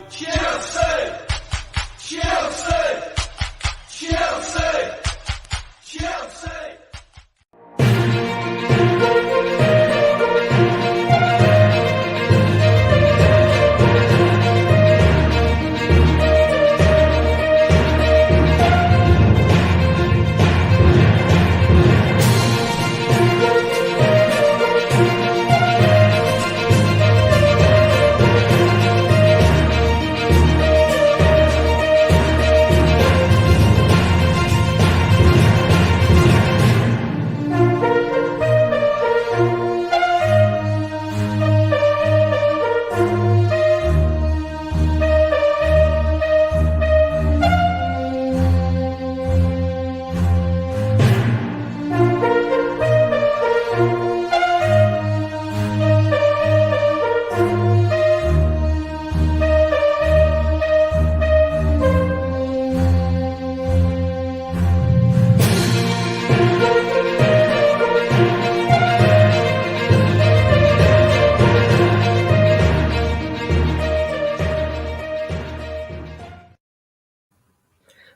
Chelsea! Chelsea! Chelsea! Chelsea!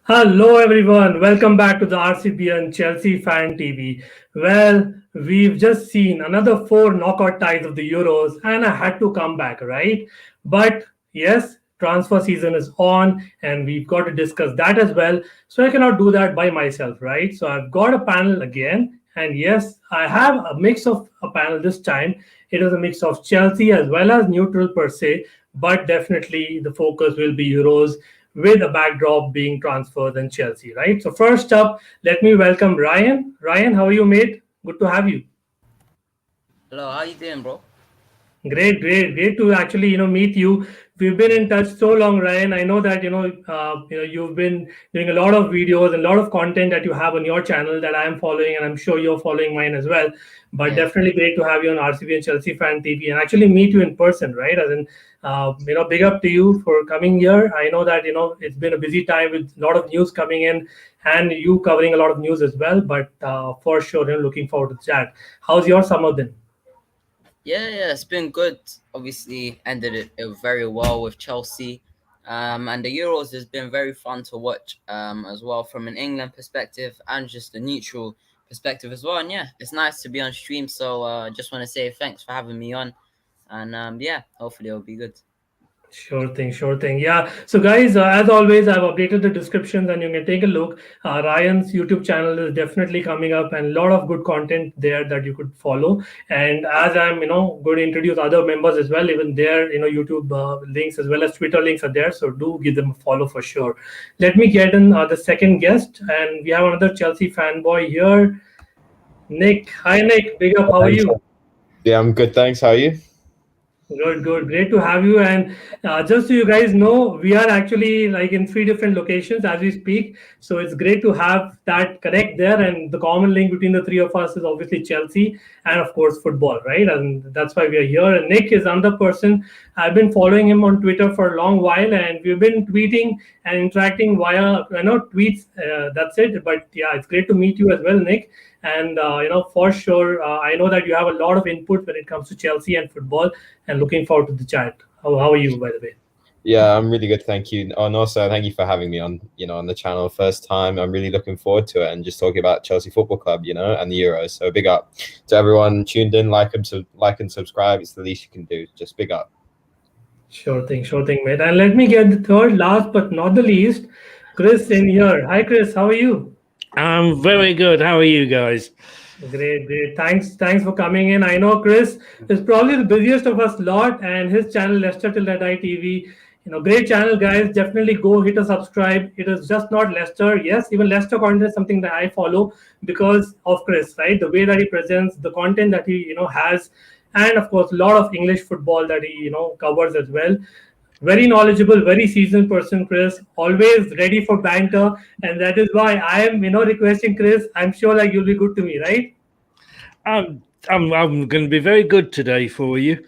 Hello, everyone. Welcome back to the RCBian Chelsea Fan TV. Well, we've just seen another four knockout ties of the Euros, and I had to come back, right? But yes, transfer season is on, and we've got to discuss that as well. So I cannot do that by myself, right? So I've got a panel again, and yes, I have a mix of a panel this time. It is a mix of Chelsea as well as neutral per se, but definitely the focus will be Euros with a backdrop being transfers and Chelsea, right? So first up, let me welcome Ryan. Ryan, how are you, mate? Good to have you. Hello, how you doing, bro? Great to actually meet you. We've been in touch so long, Ryan. I know that you've been doing a lot of videos and a lot of content that you have on your channel that I am following, and I'm sure you're following mine as well. But Yeah, definitely great to have you on RCB and Chelsea Fan TV and actually meet you in person, right? As in, big up to you for coming here. I know that it's been a busy time with a lot of news coming in, and you covering a lot of news as well. But for sure, looking forward to that. How's your summer been? yeah, it's been good. Obviously, ended it very well with Chelsea. And the Euros has been very fun to watch as well from an England perspective and just a neutral perspective as well. And yeah, it's nice to be on stream. So just want to say thanks for having me on. And yeah, hopefully it'll be good. Sure thing. Yeah. So, guys, as always, I've updated the descriptions and you can take a look. Ryan's YouTube channel is definitely coming up and a lot of good content there that you could follow. And as I'm, going to introduce other members as well, even their, YouTube links as well as Twitter links are there. So, do give them a follow for sure. Let me get in the second guest. And we have another Chelsea fanboy here, Nick. Hi, Nick. Big up. How are Thanks. you? Yeah, I'm good. Thanks. How are you? Good. Great to have you. And just so you guys know, we are actually like in three different locations as we speak. So it's great to have that connect there. And the common link between the three of us is obviously Chelsea and, of course, football, right? And that's why we are here. And Nick is another person. I've been following him on Twitter for a long while, and we've been tweeting and interacting via, tweets. That's it. But yeah, it's great to meet you as well, Nick. And for sure, I know that you have a lot of input when it comes to Chelsea and football, and looking forward to the chat. How are you, by the way? Yeah, I'm really good. Thank you. And also, thank you for having me on, on the channel first time. I'm really looking forward to it and just talking about Chelsea Football Club, and the Euros. So big up to everyone tuned in. Like and subscribe. It's the least you can do. Just big up. Sure thing, mate. And let me get the third, last but not the least, Chris in here. Hi, Chris. How are you? I'm very good. How are you guys? Great. Thanks for coming in. I know Chris is probably the busiest of us lot, and his channel Leicester Till I Die TV. Great channel, guys. Definitely go hit a subscribe. It is just not Leicester. Yes, even Leicester content is something that I follow because of Chris, right? The way that he presents, the content that he has, and of course, a lot of English football that he covers as well. Very knowledgeable, very seasoned person, Chris. Always ready for banter, and that is why I am, requesting Chris. I'm sure like you'll be good to me, right? I'm going to be very good today for you.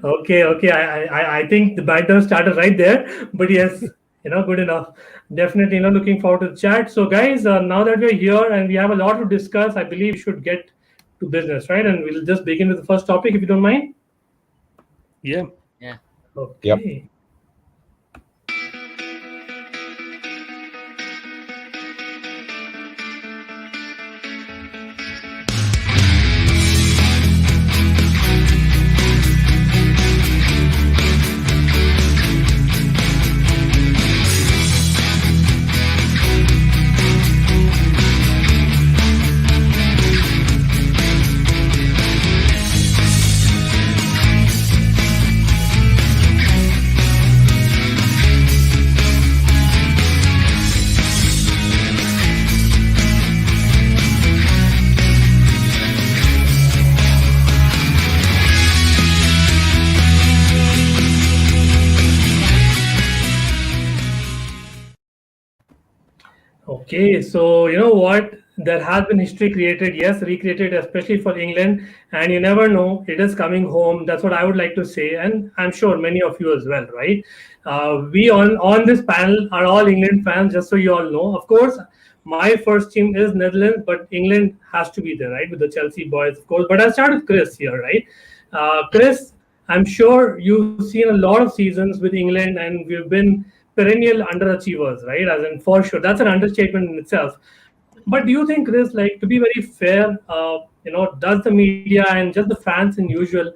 Okay. I think the banter started right there, but yes, good enough. Definitely, looking forward to the chat. So, guys, now that we're here and we have a lot to discuss, I believe we should get to business, right? And we'll just begin with the first topic, if you don't mind. Yeah. Okay. Okay, so you know what? There has been history created, yes, recreated, especially for England, and you never know, it is coming home. That's what I would like to say, and I'm sure many of you as well, right? We on this panel are all England fans, just so you all know. Of course, my first team is Netherlands, but England has to be there, right, with the Chelsea boys, of course. But I'll start with Chris here, right? Chris, I'm sure you've seen a lot of seasons with England, and we've been perennial underachievers, right? As in, for sure, that's an understatement in itself. But do you think, Chris, like to be very fair, does the media and just the fans in usual,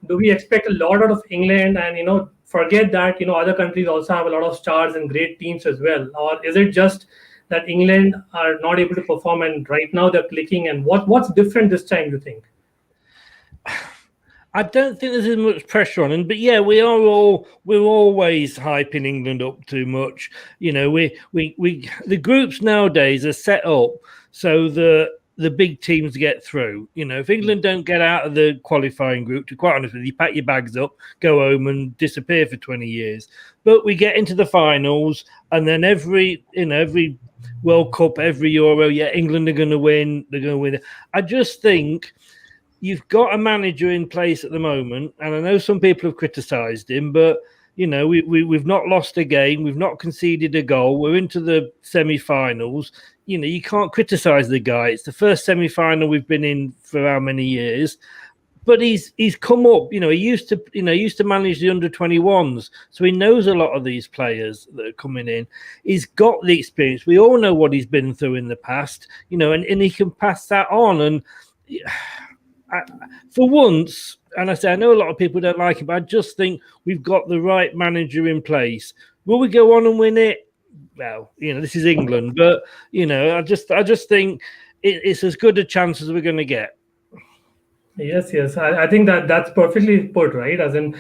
do we expect a lot out of England and forget that other countries also have a lot of stars and great teams as well, or is it just that England are not able to perform and right now they're clicking? And what's different this time? You think? I don't think there's as much pressure on them, but yeah, we're always hyping England up too much. The groups nowadays are set up so the big teams get through. If England don't get out of the qualifying group, to quite honest with you, pack your bags up, go home and disappear for 20 years. But we get into the finals, and then every World Cup, every Euro, yeah, England are going to win. They're going to win. I just think you've got a manager in place at the moment, and I know some people have criticised him, but we've not lost a game, we've not conceded a goal, we're into the semi-finals. You can't criticise the guy. It's the first semi-final we've been in for how many years, but he's come up. He used to manage the under-21s, so he knows a lot of these players that are coming in. He's got the experience. We all know what he's been through in the past, and he can pass that on. And for once, and I know a lot of people don't like it, but I just think we've got the right manager in place. Will we go on and win it? Well, this is England, but I just think it's as good a chance as we're going to get. Yes. I think that's perfectly put, right? As in,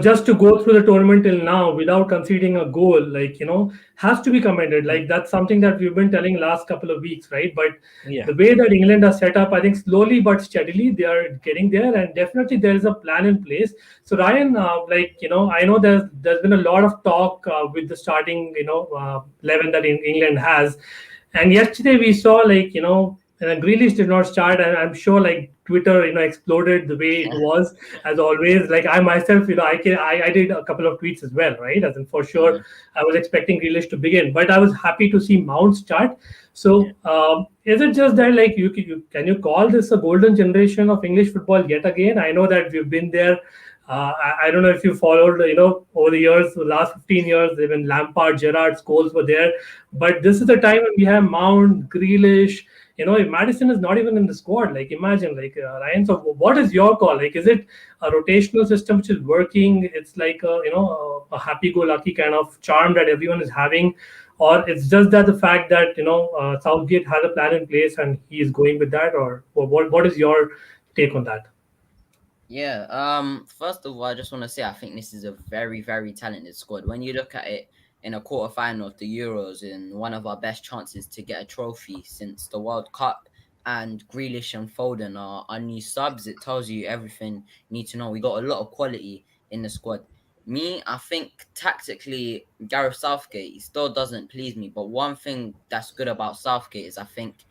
just to go through the tournament till now without conceding a goal, has to be commended. Like that's something that we've been telling last couple of weeks, right? But the way that England are set up, I think slowly but steadily they are getting there, and definitely there is a plan in place. So Ryan, I know there's been a lot of talk with the starting, 11 that England has, and yesterday we saw Grealish did not start, and I'm sure Twitter, exploded the way it was as always. Like I myself, I did a couple of tweets as well, right? As in for sure, I was expecting Grealish to begin, but I was happy to see Mount start. So is it just that can you call this a golden generation of English football yet again? I know that we've been there. I don't know if you followed, over the years, the last 15 years, even Lampard, Gerrard, Scholes were there. But this is the time when we have Mount, Grealish. If Madison is not even in the squad, imagine, Ryan. So what is your call? Is it a rotational system which is working? It's a happy-go-lucky kind of charm that everyone is having, or it's just that the fact that Southgate has a plan in place and he is going with that, or what is your take on that? Yeah. First of all, I just want to say I think this is a very, very talented squad. When you look at it in a quarterfinal of the Euros, in one of our best chances to get a trophy since the World Cup, and Grealish and Foden are our new subs, it tells you everything you need to know. We got a lot of quality in the squad. I think tactically, Gareth Southgate, he still doesn't please me. But one thing that's good about Southgate is I think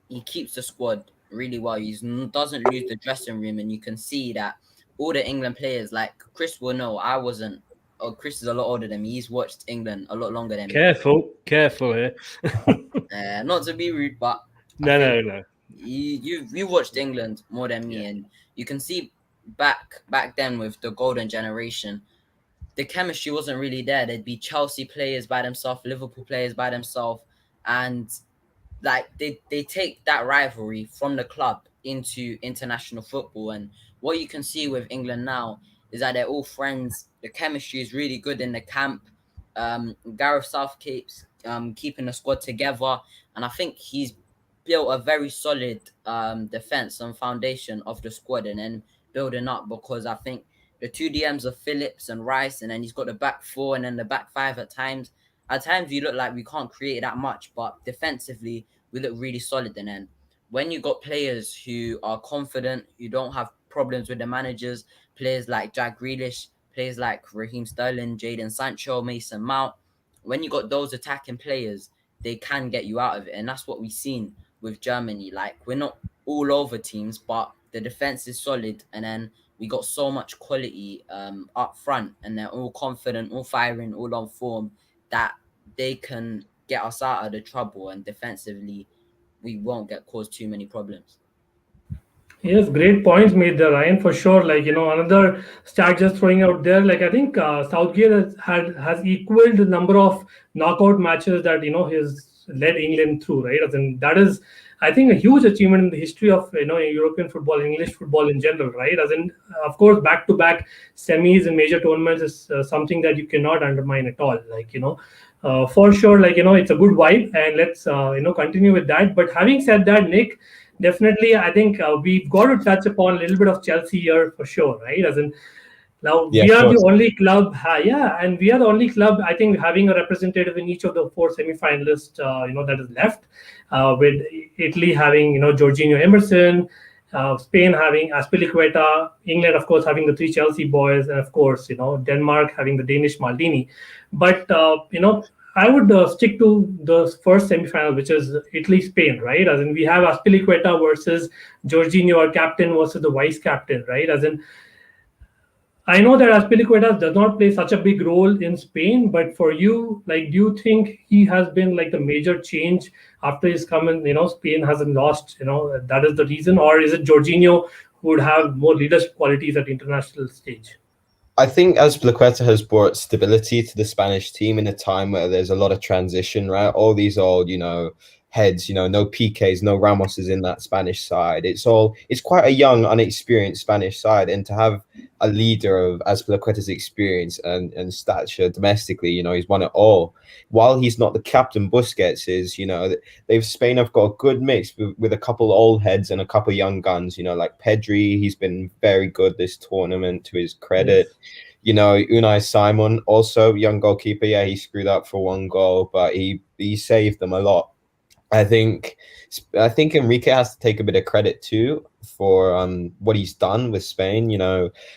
he keeps the squad really well. He doesn't lose the dressing room, and you can see that all the England players, like Chris will know, I wasn't. Oh, Chris is a lot older than me. He's watched England a lot longer than me. Careful here. Not to be rude, but no. You watched England more than me, and you can see back then with the golden generation, the chemistry wasn't really there. There'd be Chelsea players by themselves, Liverpool players by themselves, and like they take that rivalry from the club into international football. And what you can see with England now is that they're all friends. The chemistry is really good in the camp. Gareth Southgate's keeping the squad together, and I think he's built a very solid defense and foundation of the squad, and then building up, because I think the two DMs of Phillips and Rice, and then he's got the back four and then the back five at times. At times, we look like we can't create that much, but defensively, we look really solid. And then when you got players who are confident, who don't have problems with the managers, players like Jack Grealish, players like Raheem Sterling, Jadon Sancho, Mason Mount, when you got those attacking players, they can get you out of it. And that's what we've seen with Germany. Like, we're not all over teams, but the defense is solid. And then we got so much quality up front, and they're all confident, all firing, all on form, that they can get us out of the trouble, and defensively we won't get caused too many problems. Yes, great points made there, Ryan, for sure. Like, another stat just throwing out there. Like, I think Southgate has equaled the number of knockout matches that he's led England through, right? And that is, I think, a huge achievement in the history of European football, English football in general, right? As in, of course, back-to-back semis in major tournaments is something that you cannot undermine at all. Like, for sure, like, it's a good vibe, and let's continue with that. But having said that, Nick, definitely, I think we've got to touch upon a little bit of Chelsea here for sure, right? As in, now Yeah, we of are the course. only club, and we are the only club, I think, having a representative in each of the four semi-finalists, that is left. With Italy having, Jorginho Emerson, Spain having Azpilicueta, England, of course, having the three Chelsea boys, and of course, Denmark having the Danish Maldini. But I would stick to the first semi-final, which is Italy-Spain, right? As in, we have Azpilicueta versus Jorginho, our captain, versus the vice captain, right? As in, I know that Azpilicueta does not play such a big role in Spain, but for you, like, do you think he has been like the major change after he's come in? Spain hasn't lost. That is the reason, or is it Jorginho who would have more leadership qualities at the international stage? I think Azpilicueta has brought stability to the Spanish team in a time where there's a lot of transition, right? All these old, heads, no PKs, no Ramoses in that Spanish side. It's quite a young, unexperienced Spanish side. And to have a leader of Azpilicueta's experience and stature domestically, he's won it all. While he's not the captain, Busquets is, Spain have got a good mix with a couple old heads and a couple young guns, like Pedri. He's been very good this tournament, to his credit. Yes. Unai Simon, also young goalkeeper. Yeah, he screwed up for one goal, but he saved them a lot. I think Enrique has to take a bit of credit too for what he's done with Spain.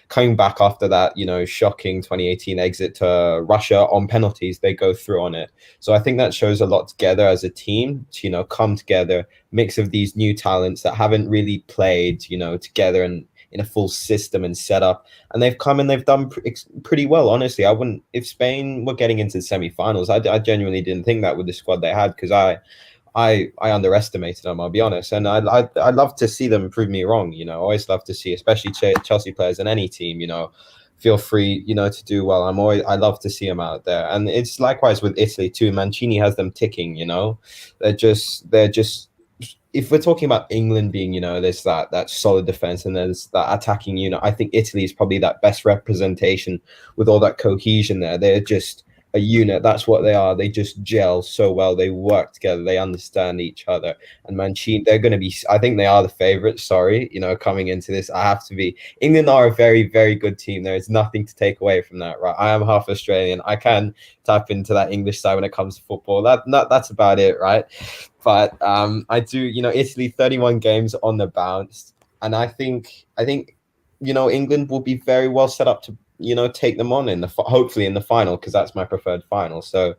Coming back after that, shocking 2018 exit to Russia on penalties, they go through on it. So I think that shows a lot together as a team to come together, mix of these new talents that haven't really played together and in a full system and setup, and they've come and they've done pretty well. Honestly, I wouldn't, if Spain were getting into the semi-finals, I genuinely didn't think that with the squad they had, because I underestimated them, I'll be honest, and I'd love to see them prove me wrong. I always love to see, especially Chelsea players in any team. Feel free, to do well. I love to see them out there, and it's likewise with Italy too. Mancini has them ticking. They're just. If we're talking about England being, there's that solid defense and there's that attacking unit, I think Italy is probably that best representation with all that cohesion there. They're just a unit. That's what they are. They just gel so well. They work together. They understand each other. And Mancini, they're going to be, I think they are the favourites. Sorry, coming into this, I have to be. England are a very, very good team. There is nothing to take away from that, right? I am half Australian. I can tap into that English side when it comes to football. That's about it, right? But I do, Italy 31 games on the bounce, and I think England will be very well set up to take them on hopefully in the final, because that's my preferred final. So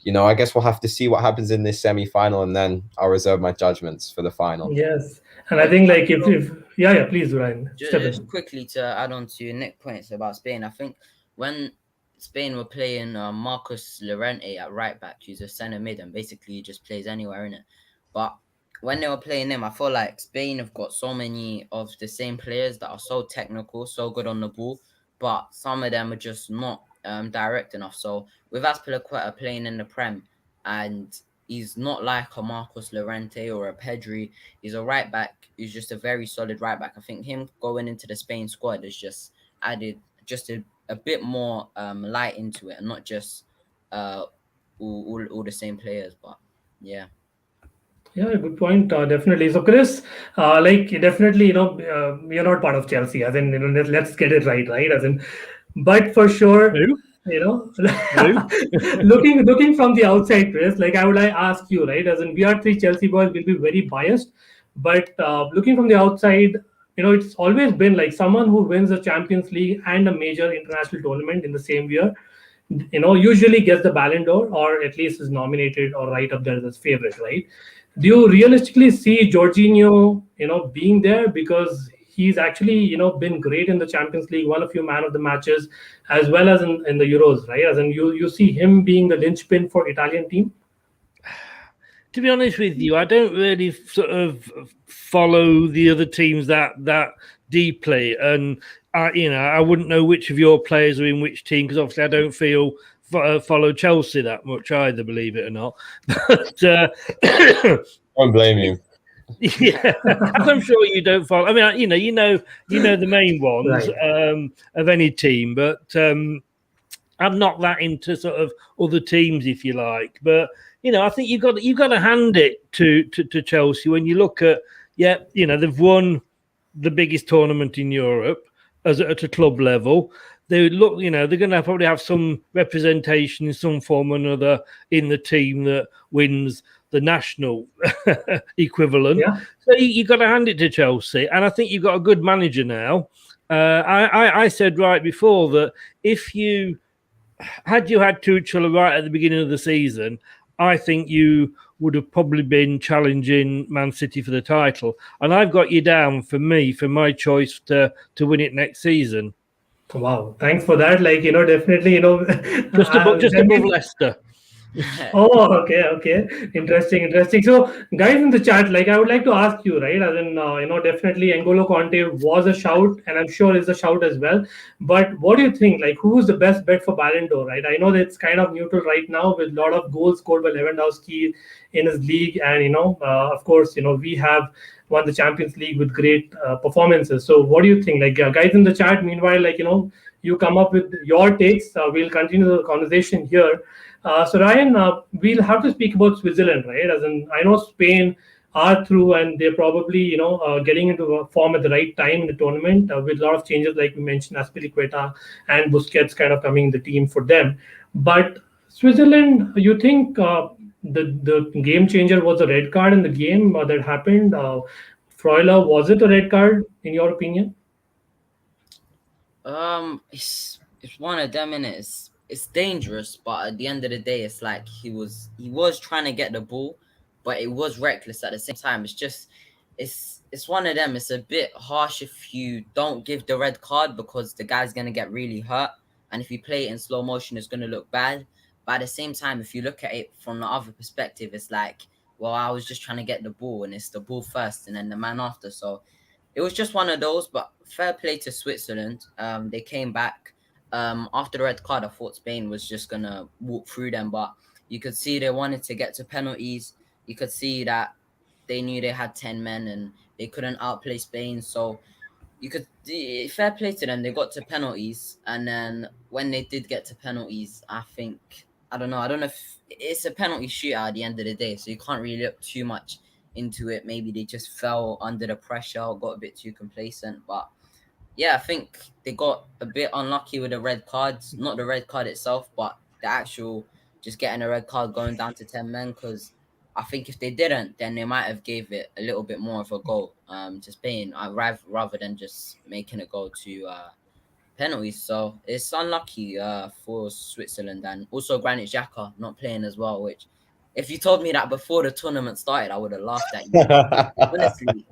I guess we'll have to see what happens in this semi-final, and then I'll reserve my judgments for the final. Yes, and I think like if yeah, please, Ryan. Just quickly to add on to Nick's points about Spain, I think when Spain were playing Marcus Llorente at right back, who's a centre mid and basically just plays anywhere in it. But when they were playing them, I feel like Spain have got so many of the same players that are so technical, so good on the ball, but some of them are just not direct enough. So with Azpilicueta playing in the Prem, and he's not like a Marcos Llorente or a Pedri, he's a right back. He's just a very solid right back. I think him going into the Spain squad has just added just a bit more light into it, and not just all the same players. But yeah. Yeah, good point. Definitely. So, Chris, like definitely, you're not part of Chelsea. As in, let's get it right, right? As in, but for sure, Who? you know, Who? looking from the outside, Chris, like I would like ask you, right? As in, we are three Chelsea boys, will be very biased, but looking from the outside, it's always been like someone who wins a Champions League and a major international tournament in the same year, usually gets the Ballon d'Or or at least is nominated or right up there as favorite, right? Do you realistically see Jorginho, being there because he's actually, been great in the Champions League, won a few man of the matches, as well as in the Euros, right? As in you see him being the linchpin for Italian team. To be honest with you, I don't really sort of follow the other teams that deeply, and I wouldn't know which of your players are in which team because obviously I don't follow Chelsea that much either, believe it or not. But I don't blame you. yeah, I'm sure you don't follow. I mean, you know the main ones Right. of any team, but I'm not that into sort of other teams, if you like. But I think you've got to hand it to Chelsea when you look at they've won the biggest tournament in Europe as at a club level. They look, they're going to probably have some representation in some form or another in the team that wins the national equivalent. Yeah. So you got to hand it to Chelsea, and I think you've got a good manager now. I said right before that if you had Tuchel right at the beginning of the season, I think you would have probably been challenging Man City for the title. And I've got you down for my choice to win it next season. Wow. Thanks for that. Like, definitely, Just above that means Leicester. Oh, okay. Interesting. So, guys in the chat, like I would like to ask you, right? As in, definitely N'Golo Conte was a shout, and I'm sure is a shout as well. But what do you think? Like, who's the best bet for Ballon d'Or, right? I know that it's kind of neutral right now with a lot of goals scored by Lewandowski in his league, and of course, we have won the Champions League with great performances. So, what do you think? Like, guys in the chat, meanwhile, like you come up with your takes. We'll continue the conversation here. So Ryan, we'll have to speak about Switzerland, right? As in, I know Spain are through, and they're probably getting into form at the right time in the tournament with a lot of changes, like we mentioned, Azpilicueta and Busquets kind of coming in the team for them. But Switzerland, you think the game changer was a red card in the game that happened? Freuler, was it a red card in your opinion? It's one of them, and it's dangerous, but at the end of the day, it's like he was trying to get the ball, but it was reckless at the same time. It's just it's one of them. It's a bit harsh if you don't give the red card because the guy's gonna get really hurt, and if you play it in slow motion, it's gonna look bad. But at the same time, if you look at it from the other perspective, it's like, well, I was just trying to get the ball, and it's the ball first, and then the man after. So it was just one of those, but fair play to Switzerland. They came back. After the red card, I thought Spain was just gonna walk through them, but you could see they wanted to get to penalties. You could see that they knew they had 10 men and they couldn't outplay Spain. So you could fair play to them. They got to penalties, and then when they did get to penalties, I don't know if it's a penalty shootout at the end of the day, so you can't really look too much into it. Maybe they just fell under the pressure or got a bit too complacent. But yeah, I think they got a bit unlucky with the red cards. Not the red card itself, but the actual just getting a red card going down to 10 men. Because I think if they didn't, then they might have gave it a little bit more of a goal. Just paying rather than just making it go to penalties. So it's unlucky for Switzerland, and also Granit Xhaka not playing as well, which if you told me that before the tournament started, I would have laughed at you. But honestly,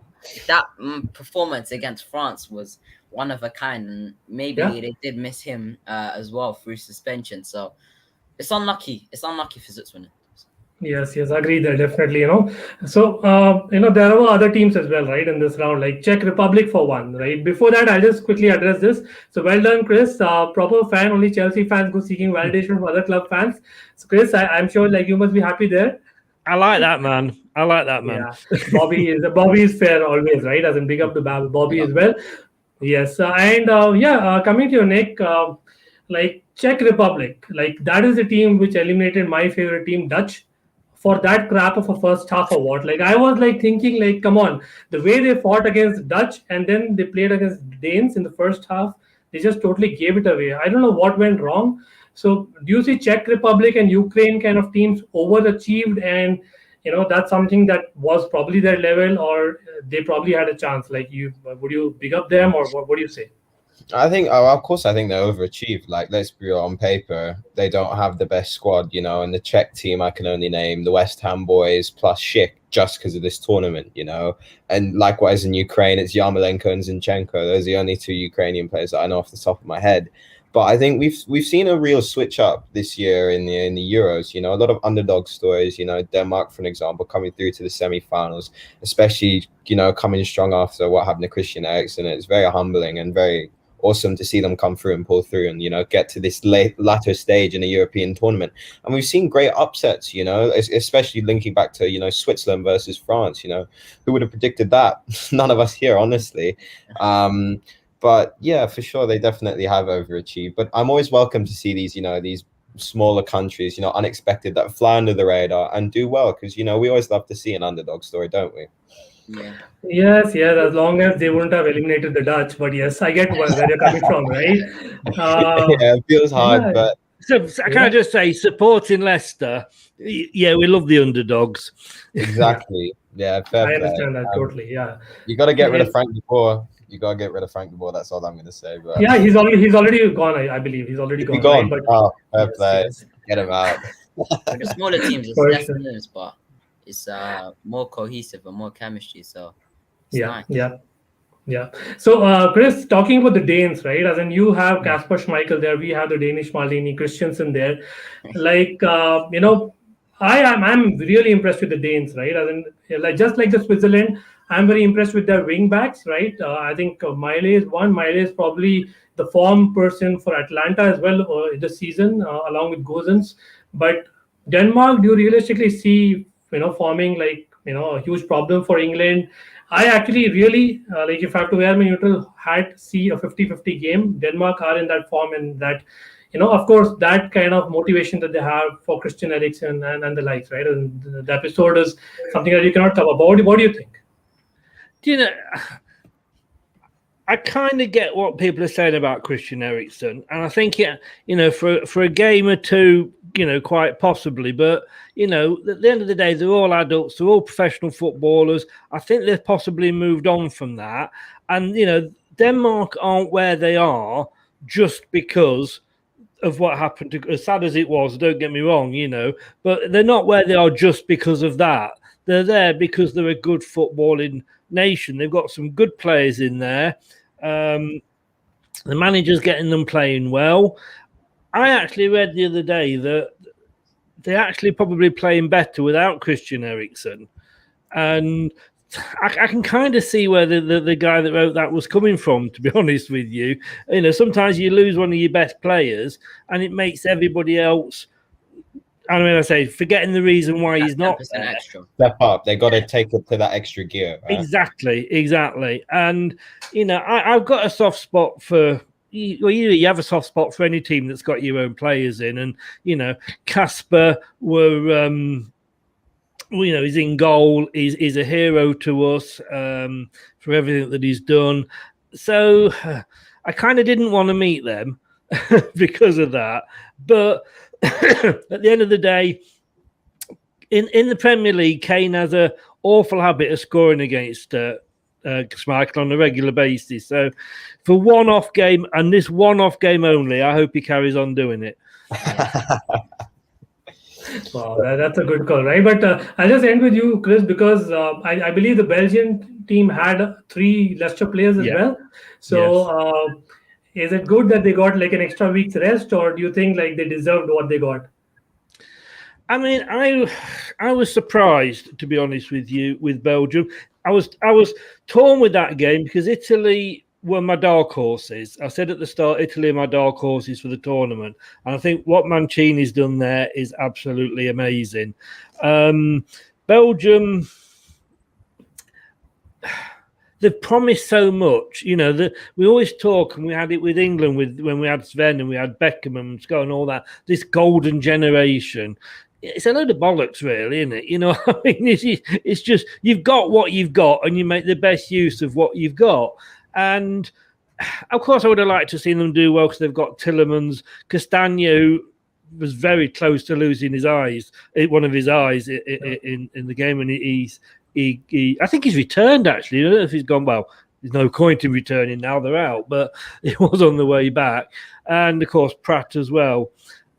that performance against France was one of a kind, and maybe Yeah. they did miss him as well through suspension. So it's unlucky. It's unlucky for Switzerland. Yes, yes, agree there definitely. So there are other teams as well, right, in this round, like Czech Republic for one, right. Before that, I'll just quickly address this. So well done, Chris. Proper fan. Only Chelsea fans go seeking validation from other club fans. So Chris, I'm sure like you must be happy there. I like that, man. I like that, man. Yeah, Bobby is fair always, right? As in big up to Bobby Yeah. as well. Yes, coming to your Nick, like Czech Republic, like that is the team which eliminated my favorite team, Dutch, for that crap of a first half or what. Like I was like thinking, like, come on, the way they fought against Dutch and then they played against Danes in the first half, they just totally gave it away. I don't know what went wrong. So do you see Czech Republic and Ukraine kind of teams overachieved, and that's something that was probably their level, or they probably had a chance? Like, would you big up them, or what do you say? I think, of course, I think they overachieved. Like, let's be real, on paper, they don't have the best squad, and the Czech team, I can only name the West Ham boys plus Schick just because of this tournament, and likewise in Ukraine, it's Yarmolenko and Zinchenko. Those are the only two Ukrainian players that I know off the top of my head. But I think we've seen a real switch up this year in the Euros. A lot of underdog stories. Denmark, for an example, coming through to the semi-finals, especially coming strong after what happened to Christian Eriksen. It's very humbling and very awesome to see them come through and pull through and get to this latter stage in a European tournament. And we've seen great upsets. Especially linking back to Switzerland versus France. Who would have predicted that? None of us here, honestly. But yeah, for sure, they definitely have overachieved. But I'm always welcome to see these, these smaller countries, unexpected, that fly under the radar and do well, because we always love to see an underdog story, don't we? Yeah. Yes, as long as they wouldn't have eliminated the Dutch. But yes, I get where you're coming from, right? Yeah, it feels hard, but so can I just say, supporting Leicester, yeah, we love the underdogs. Exactly. Yeah, fair I play. understand that totally. Yeah, You got to get rid of Frank de Boer. You got to get rid of Frank de Boer. That's all I'm going to say. But yeah, he's already gone. I believe he's already gone. gone. Right? But Fair yes, play. yes. Get him out. The smaller teams, it's For less sure. names, but it's more cohesive and more chemistry. So it's Yeah, nice. yeah. So, Chris, talking about the Danes, right? As in, you have Kasper Schmeichel there, we have the Danish Maldini, Christensen there. Like, I'm really impressed with the Danes, right? As in, like just like the Switzerland, I'm very impressed with their wing backs, right? I think Miley is one. Miley is probably the form person for Atlanta as well this season, along with Gozens. But Denmark, do you realistically see, forming like, a huge problem for England? I actually really, like if I have to wear my neutral hat, see a 50-50 game. Denmark are in that form, and that, of course, that kind of motivation that they have for Christian Eriksen and the likes, right? And the episode is something that you cannot cover. But what do you think? I kind of get what people are saying about Christian Eriksen, and I think for a game or two, quite possibly. But at the end of the day, they're all adults, they're all professional footballers. I think they've possibly moved on from that, and Denmark aren't where they are just because of what happened to. As sad as it was, don't get me wrong, but they're not where they are just because of that. They're there because they're a good footballing nation. They've got some good players in there. The manager's getting them playing well. I actually read the other day that they're actually probably playing better without Christian Eriksen. And I can kind of see where the guy that wrote that was coming from, to be honest with you. Sometimes you lose one of your best players and it makes everybody else, forgetting the reason why he's not there. Extra. Step up. They got to take it to that extra gear. Right? Exactly. And, I've got a soft spot for, you have a soft spot for any team that's got your own players in. And, Kasper he's in goal. He's a hero to us for everything that he's done. So I kind of didn't want to meet them because of that. But at the end of the day, in the Premier League, Kane has an awful habit of scoring against Schmeichel on a regular basis. So for one-off game, and this one-off game only, I hope he carries on doing it. Wow, that's a good call, right? But I'll just end with you, Chris, because I believe the Belgian team had 3 Leicester players as well. So is it good that they got like an extra week's rest, or do you think like they deserved what they got? I mean, I was surprised, to be honest with you, with Belgium. I was torn with that game because Italy were my dark horses. I said at the start, Italy are my dark horses for the tournament, and I think what Mancini's done there is absolutely amazing. Belgium, they've promised so much. You know, that we always talk, and we had it with England when we had Sven and we had Beckham and Scott and all that. This golden generation. It's a load of bollocks, really, isn't it? You know, I mean, it's just you've got what you've got, and you make the best use of what you've got. And of course, I would have liked to see them do well because they've got Tillemans. Castagno was very close to losing his eyes, one of his eyes in the game, and he I think he's returned actually. I don't know if he's gone. Well, there's no point in returning now; they're out. But it was on the way back, and of course Pratt as well.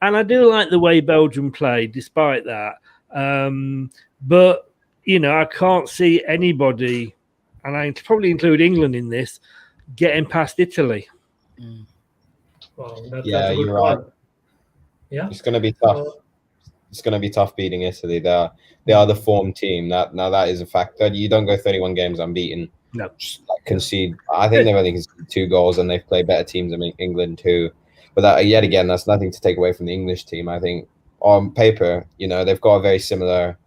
And I do like the way Belgium played, despite that. But you know, I can't see anybody, and I probably include England in this, getting past Italy. Wow, that's Yeah, a good you're right. call. Yeah, It's going to be tough. It's going to be tough beating Italy. They are the form team. That is a fact. That you don't go 31 games unbeaten. No, Just concede. I think they've only conceded 2 goals, and they've played better teams than England too. But that, yet again, that's nothing to take away from the English team. I think on paper, you know, they've got a very similar,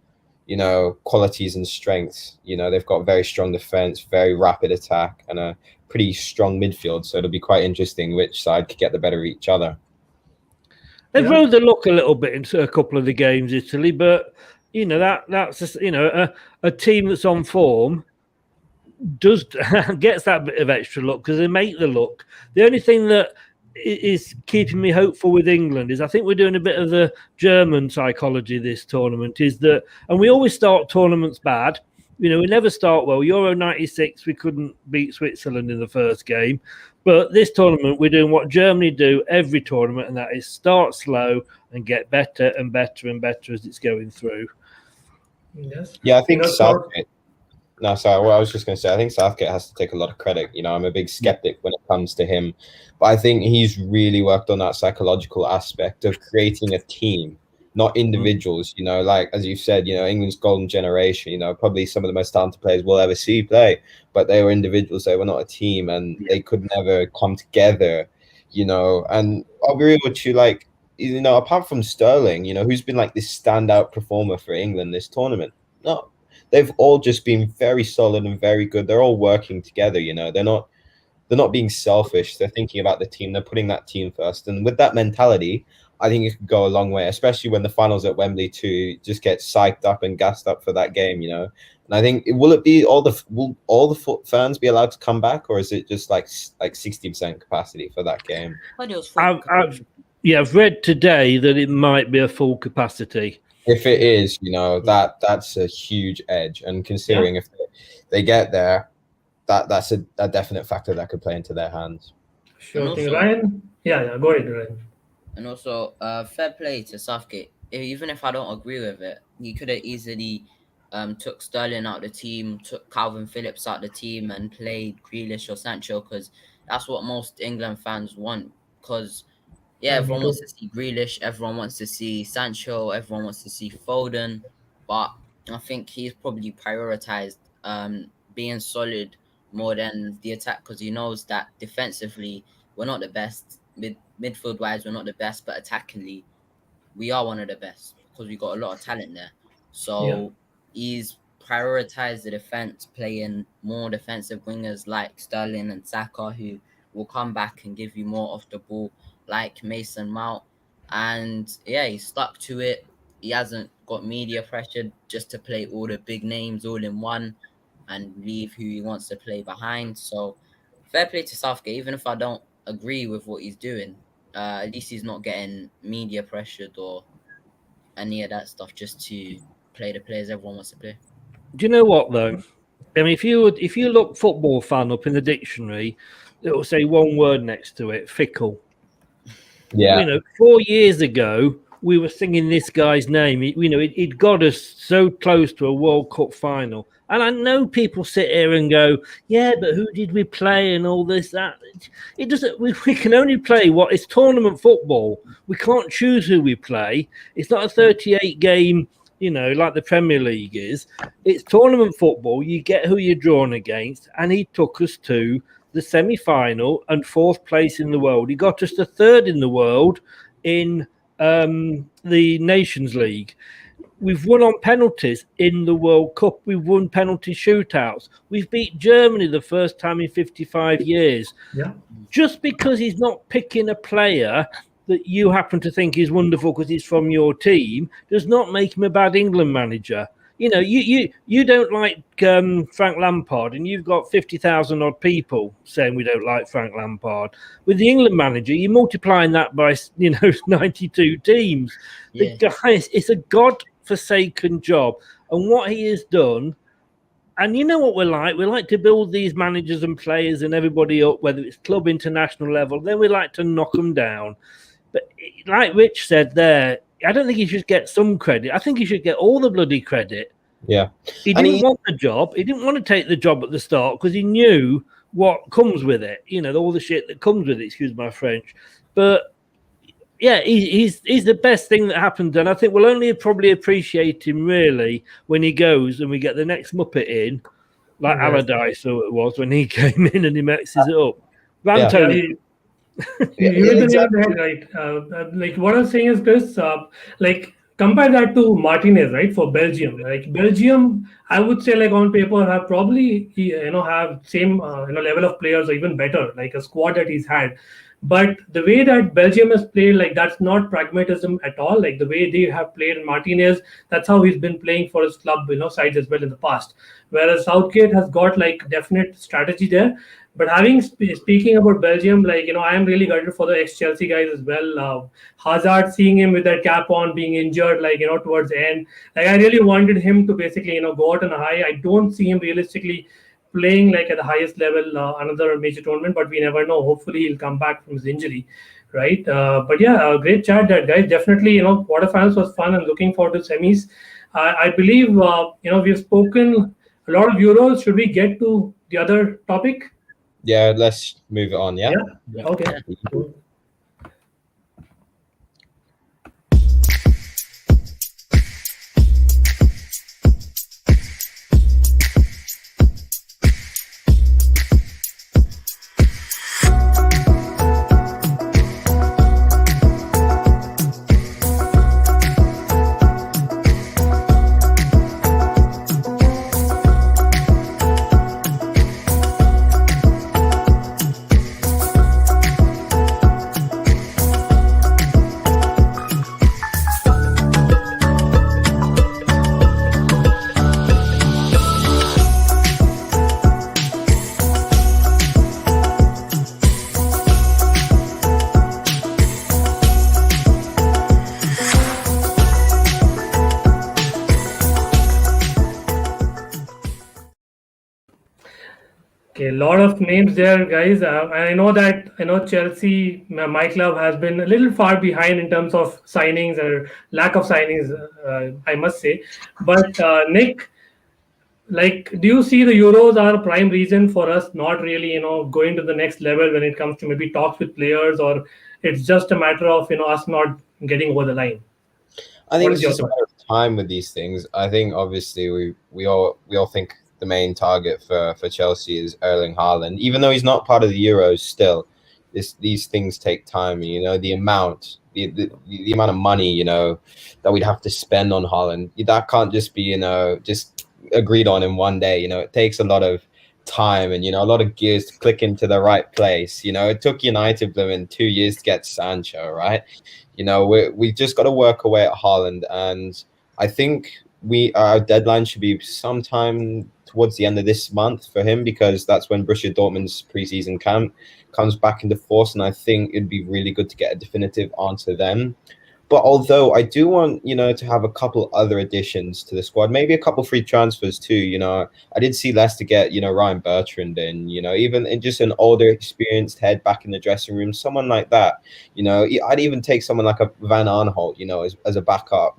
you know, qualities and strengths. You know, they've got very strong defense, very rapid attack, and a pretty strong midfield. So it'll be quite interesting which side could get the better of each other. they've rode the luck a little bit into a couple of the games, Italy, but you know that's just, you know, a team that's on form does gets that bit of extra luck because they make the luck. The only thing that is keeping me hopeful with England is I think we're doing a bit of the German psychology this tournament, is that, and we always start tournaments bad. You know, we never start well. Euro 96, we couldn't beat Switzerland in the first game. But this tournament, we're doing what Germany do every tournament, and that is start slow and get better and better and better as it's going through. Yes. Yeah, I think You know, Southgate. No, sorry. What I was just going to say, I think Southgate has to take a lot of credit. You know, I'm a big skeptic when it comes to him, but I think he's really worked on that psychological aspect of creating a team, not individuals. You know, like as you said, you know, England's golden generation. You know, probably some of the most talented players we'll ever see play, but they were individuals. They were not a team, and they could never come together. You know, and I'll be real with you, like, you know, apart from Sterling, you know, who's been like this standout performer for England this tournament? No. They've all just been very solid and very good. They're all working together, you know. They're not being selfish. They're thinking about the team. They're putting that team first. And with that mentality, I think it could go a long way, especially when the finals at Wembley to just get psyched up and gassed up for that game, you know. And I think will all the fans be allowed to come back, or is it just like 60% capacity for that game? I've read today that it might be a full capacity. If it is, you know, that's a huge edge. And considering if they get there, that's a definite factor that could play into their hands. Sure thing, Ryan. Yeah, go ahead, Ryan. And also, fair play to Southgate. Even if I don't agree with it, he could have easily took Sterling out of the team, took Calvin Phillips out of the team, and played Grealish or Sancho, because that's what most England fans want. Because everyone wants to see Grealish, everyone wants to see Sancho, everyone wants to see Foden, but I think he's probably prioritized being solid more than the attack, because he knows that defensively we're not the best. Midfield wise, we're not the best, but attackingly, we are one of the best because we got a lot of talent there. So he's prioritized the defense, playing more defensive wingers like Sterling and Saka, who will come back and give you more off the ball, like Mason Mount. And he's stuck to it. He hasn't got media pressure just to play all the big names all in one and leave who he wants to play behind. So fair play to Southgate, even if I don't agree with what he's doing. At least he's not getting media pressured or any of that stuff just to play the players everyone wants to play. Do you know what though? I mean, if you look football fan up in the dictionary, it will say one word next to it: fickle. Yeah. You know, 4 years ago we were singing this guy's name. It got us so close to a World Cup final. And I know people sit here and go, yeah, but who did we play and all this, that. It doesn't. We can only play what is tournament football. We can't choose who we play. It's not a 38 game, like the Premier League is. It's tournament football. You get who you're drawn against. And he took us to the semi-final and 4th place in the world. He got us to 3rd in the world in the Nations League. We've won on penalties in the World Cup. We've won penalty shootouts. We've beat Germany the first time in 55 years. Yeah. Just because he's not picking a player that you happen to think is wonderful because he's from your team does not make him a bad England manager. You don't like Frank Lampard, and you've got 50,000 odd people saying we don't like Frank Lampard. With the England manager, you're multiplying that by 92 teams. Yeah. The guy, it's a God-forsaken job, and what he has done. And you know what we're like? We like to build these managers and players and everybody up, whether it's club, international level. Then we like to knock them down. But like Rich said there, I don't think he should get some credit. I think he should get all the bloody credit. Yeah. He didn't want the job. He didn't want to take the job at the start because he knew what comes with it. All the shit that comes with it, excuse my French. But yeah, he's the best thing that happened. And I think we'll only probably appreciate him really when he goes and we get the next Muppet in, like Allardyce, so it was when he came in and he mixes it up. Tony. Right. Like what I'm saying is, Chris, compare that to Martinez, right? For Belgium, Belgium, I would say on paper have probably have same level of players or even better, like a squad that he's had. But the way that Belgium has played, that's not pragmatism at all. The way they have played in Martinez, that's how he's been playing for his club, sides as well in the past. Whereas Southgate has got definite strategy there. But speaking about Belgium, I am really gutted for the ex-Chelsea guys as well. Hazard, seeing him with that cap on, being injured, towards the end. I really wanted him to basically, go out on a high. I don't see him realistically playing at the highest level another major tournament, but we never know. Hopefully he'll come back from his injury, right? But yeah, great chat that, guys. Definitely, quarterfinals was fun and looking forward to semis. I believe, we've spoken a lot of Euros. Should we get to the other topic? Yeah, let's move it on. Yeah. Okay. Cool. Okay, a lot of names there, guys. I know Chelsea, my club, has been a little far behind in terms of signings or lack of signings, I must say. But Nick, do you see the Euros are a prime reason for us not really, going to the next level when it comes to maybe talks with players, or it's just a matter of, us not getting over the line? I think it's just a matter of time with these things. I think obviously we all think the main target for Chelsea is Erling Haaland, even though he's not part of the Euros. Still, these things take time. The amount of money that we'd have to spend on Haaland, that can't just be just agreed on in one day. It takes a lot of time and a lot of gears to click into the right place. It took United in 2 years to get Sancho, right? We just got to work away at Haaland, and I think our deadline should be sometime towards the end of this month for him, because that's when Borussia Dortmund's preseason camp comes back into force, and I think it'd be really good to get a definitive answer then. But although I do want, to have a couple other additions to the squad, maybe a couple free transfers too. I did see Leicester get, Ryan Bertrand in, even in just an older, experienced head back in the dressing room, someone like that. I'd even take someone like a Van Aanholt, as a backup,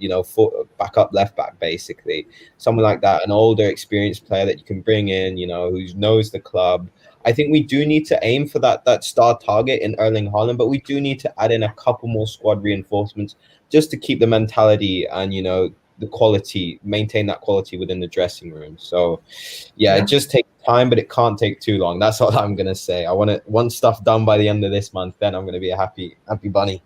backup left back, basically. Someone like that, an older, experienced player that you can bring in, who knows the club. I think we do need to aim for that star target in Erling Haaland, but we do need to add in a couple more squad reinforcements just to keep the mentality and, the quality, maintain that quality within the dressing room. So, yeah, it just takes time, but it can't take too long. That's all I'm going to say. I want stuff done by the end of this month. Then I'm going to be a happy bunny.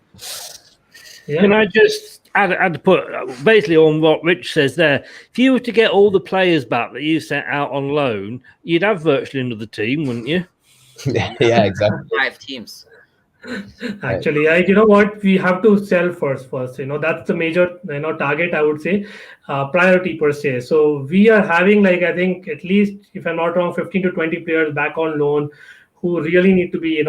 Yeah. Can I just add to put basically on what Rich says there? If you were to get all the players back that you sent out on loan, you'd have virtually another team, wouldn't you? Yeah, exactly. 5 teams. Actually, you know what, we have to sell first. That's the major target, I would say, priority per se. So we are having, I think, at least, if I'm not wrong, 15 to 20 players back on loan who really need to be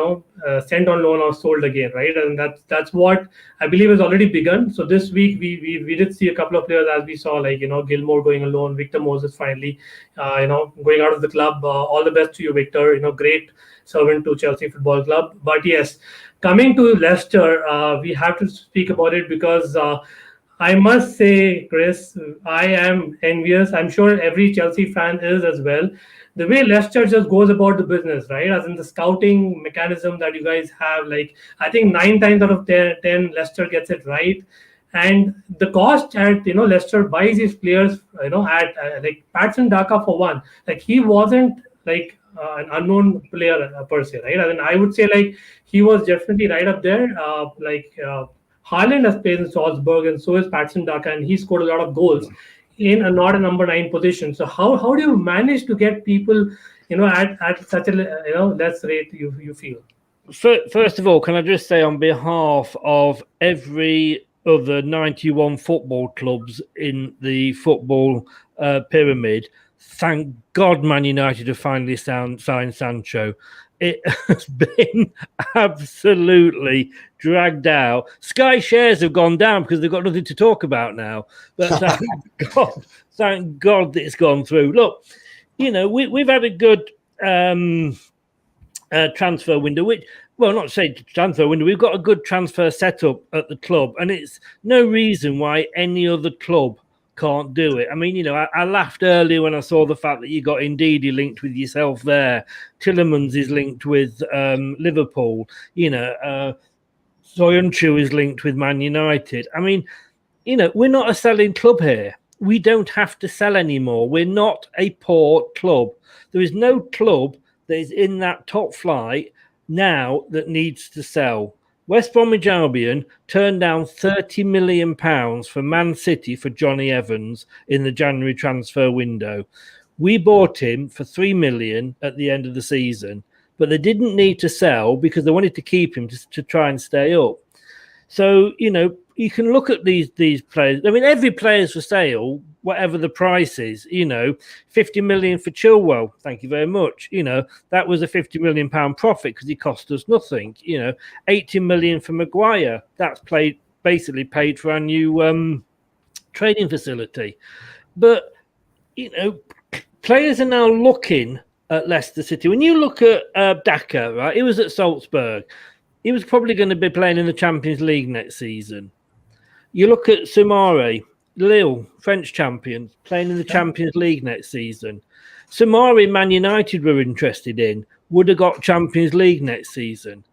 sent on loan or sold again, right? And that's what I believe has already begun. So this week we did see a couple of players, as we saw, Gilmore going on loan, Victor Moses finally going out of the club. All the best to you, Victor. Great servant to Chelsea Football Club. But yes, coming to Leicester, we have to speak about it because I must say, Chris, I am envious. I'm sure every Chelsea fan is as well. The way Leicester just goes about the business, right? As in the scouting mechanism that you guys have, I think 9 times out of 10, Leicester gets it right. And the cost at, Leicester buys these players, at Patson Daka for one. He wasn't an unknown player per se, right? I mean, I would say he was definitely right up there. Haaland has played in Salzburg, and so is Patson Daka, and he scored a lot of goals in not a number 9 position. So how do you manage to get people, at such a less rate you feel? First of all, can I just say on behalf of every other 91 football clubs in the football pyramid, thank God Man United have finally signed Sancho. It has been absolutely dragged out. Sky shares have gone down because they've got nothing to talk about now. But thank God that it's gone through. Look, we've had a good transfer window, not say transfer window. We've got a good transfer setup at the club, and it's no reason why any other club can't do it. I mean, I laughed earlier when I saw the fact that you got Ndidi linked with yourself there. Tillemans is linked with Liverpool. Soyuncu is linked with Man United. I mean, we're not a selling club here. We don't have to sell anymore. We're not a poor club. There is no club that is in that top flight now that needs to sell. West Bromwich Albion turned down £30 million for Man City for Johnny Evans in the January transfer window. We bought him for £3 million at the end of the season, but they didn't need to sell because they wanted to keep him to try and stay up. So, you can look at these players. I mean, every player's for sale, whatever the price is. 50 million for Chilwell. Thank you very much. That was a £50 million profit because he cost us nothing. 80 million for Maguire. That's basically paid for our new training facility. But players are now looking at Leicester City. When you look at Daka, right? He was at Salzburg. He was probably going to be playing in the Champions League next season. You look at Soumare, Lille, French champions, playing in the Champions League next season. Soumare, Man United were interested in, would have got Champions League next season.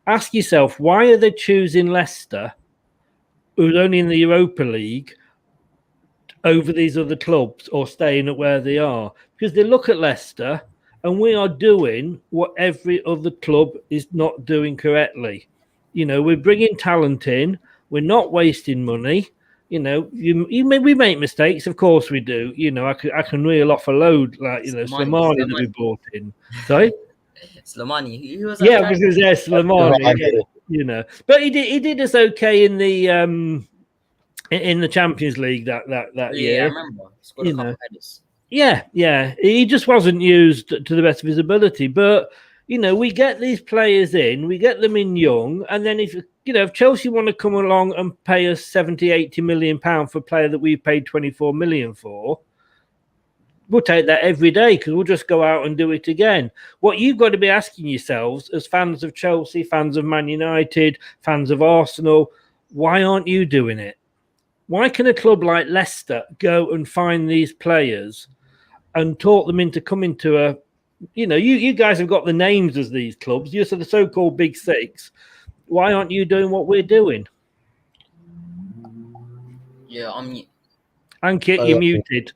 Ask yourself, why are they choosing Leicester, who's only in the Europa League, over these other clubs or staying at where they are? Because they look at Leicester and we are doing what every other club is not doing correctly. We're bringing talent in. We're not wasting money. We make mistakes. Of course we do. I can reel off a load Soumare that we brought in. Sorry? Slimani. He was because Slimani. But he did us okay in the Champions League that year. Yeah, I remember. He scored a couple headers. Yeah. He just wasn't used to the best of his ability. But we get these players in, we get them in young, and then if if Chelsea want to come along and pay us 70, 80 million pounds for a player that we paid 24 million for, we'll take that every day because we'll just go out and do it again. What you've got to be asking yourselves as fans of Chelsea, fans of Man United, fans of Arsenal, why aren't you doing it? Why can a club like Leicester go and find these players and talk them into coming to a, you guys have got the names as these clubs, you're the so-called Big Six. Why aren't you doing what we're doing? Yeah, Ankit, you're muted.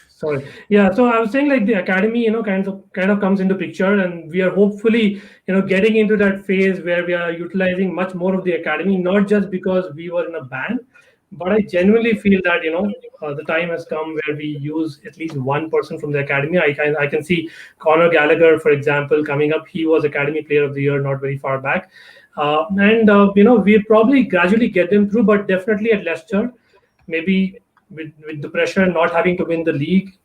Sorry. Yeah. So I was saying like the academy, kind of comes into picture, and we are hopefully, getting into that phase where we are utilizing much more of the academy, not just because we were in a ban, but I genuinely feel that, the time has come where we use at least one person from the academy. I can see Conor Gallagher, for example, coming up. He was Academy Player of the Year not very far back. We'll probably gradually get them through, but definitely at Leicester, maybe with the pressure and not having to win the league,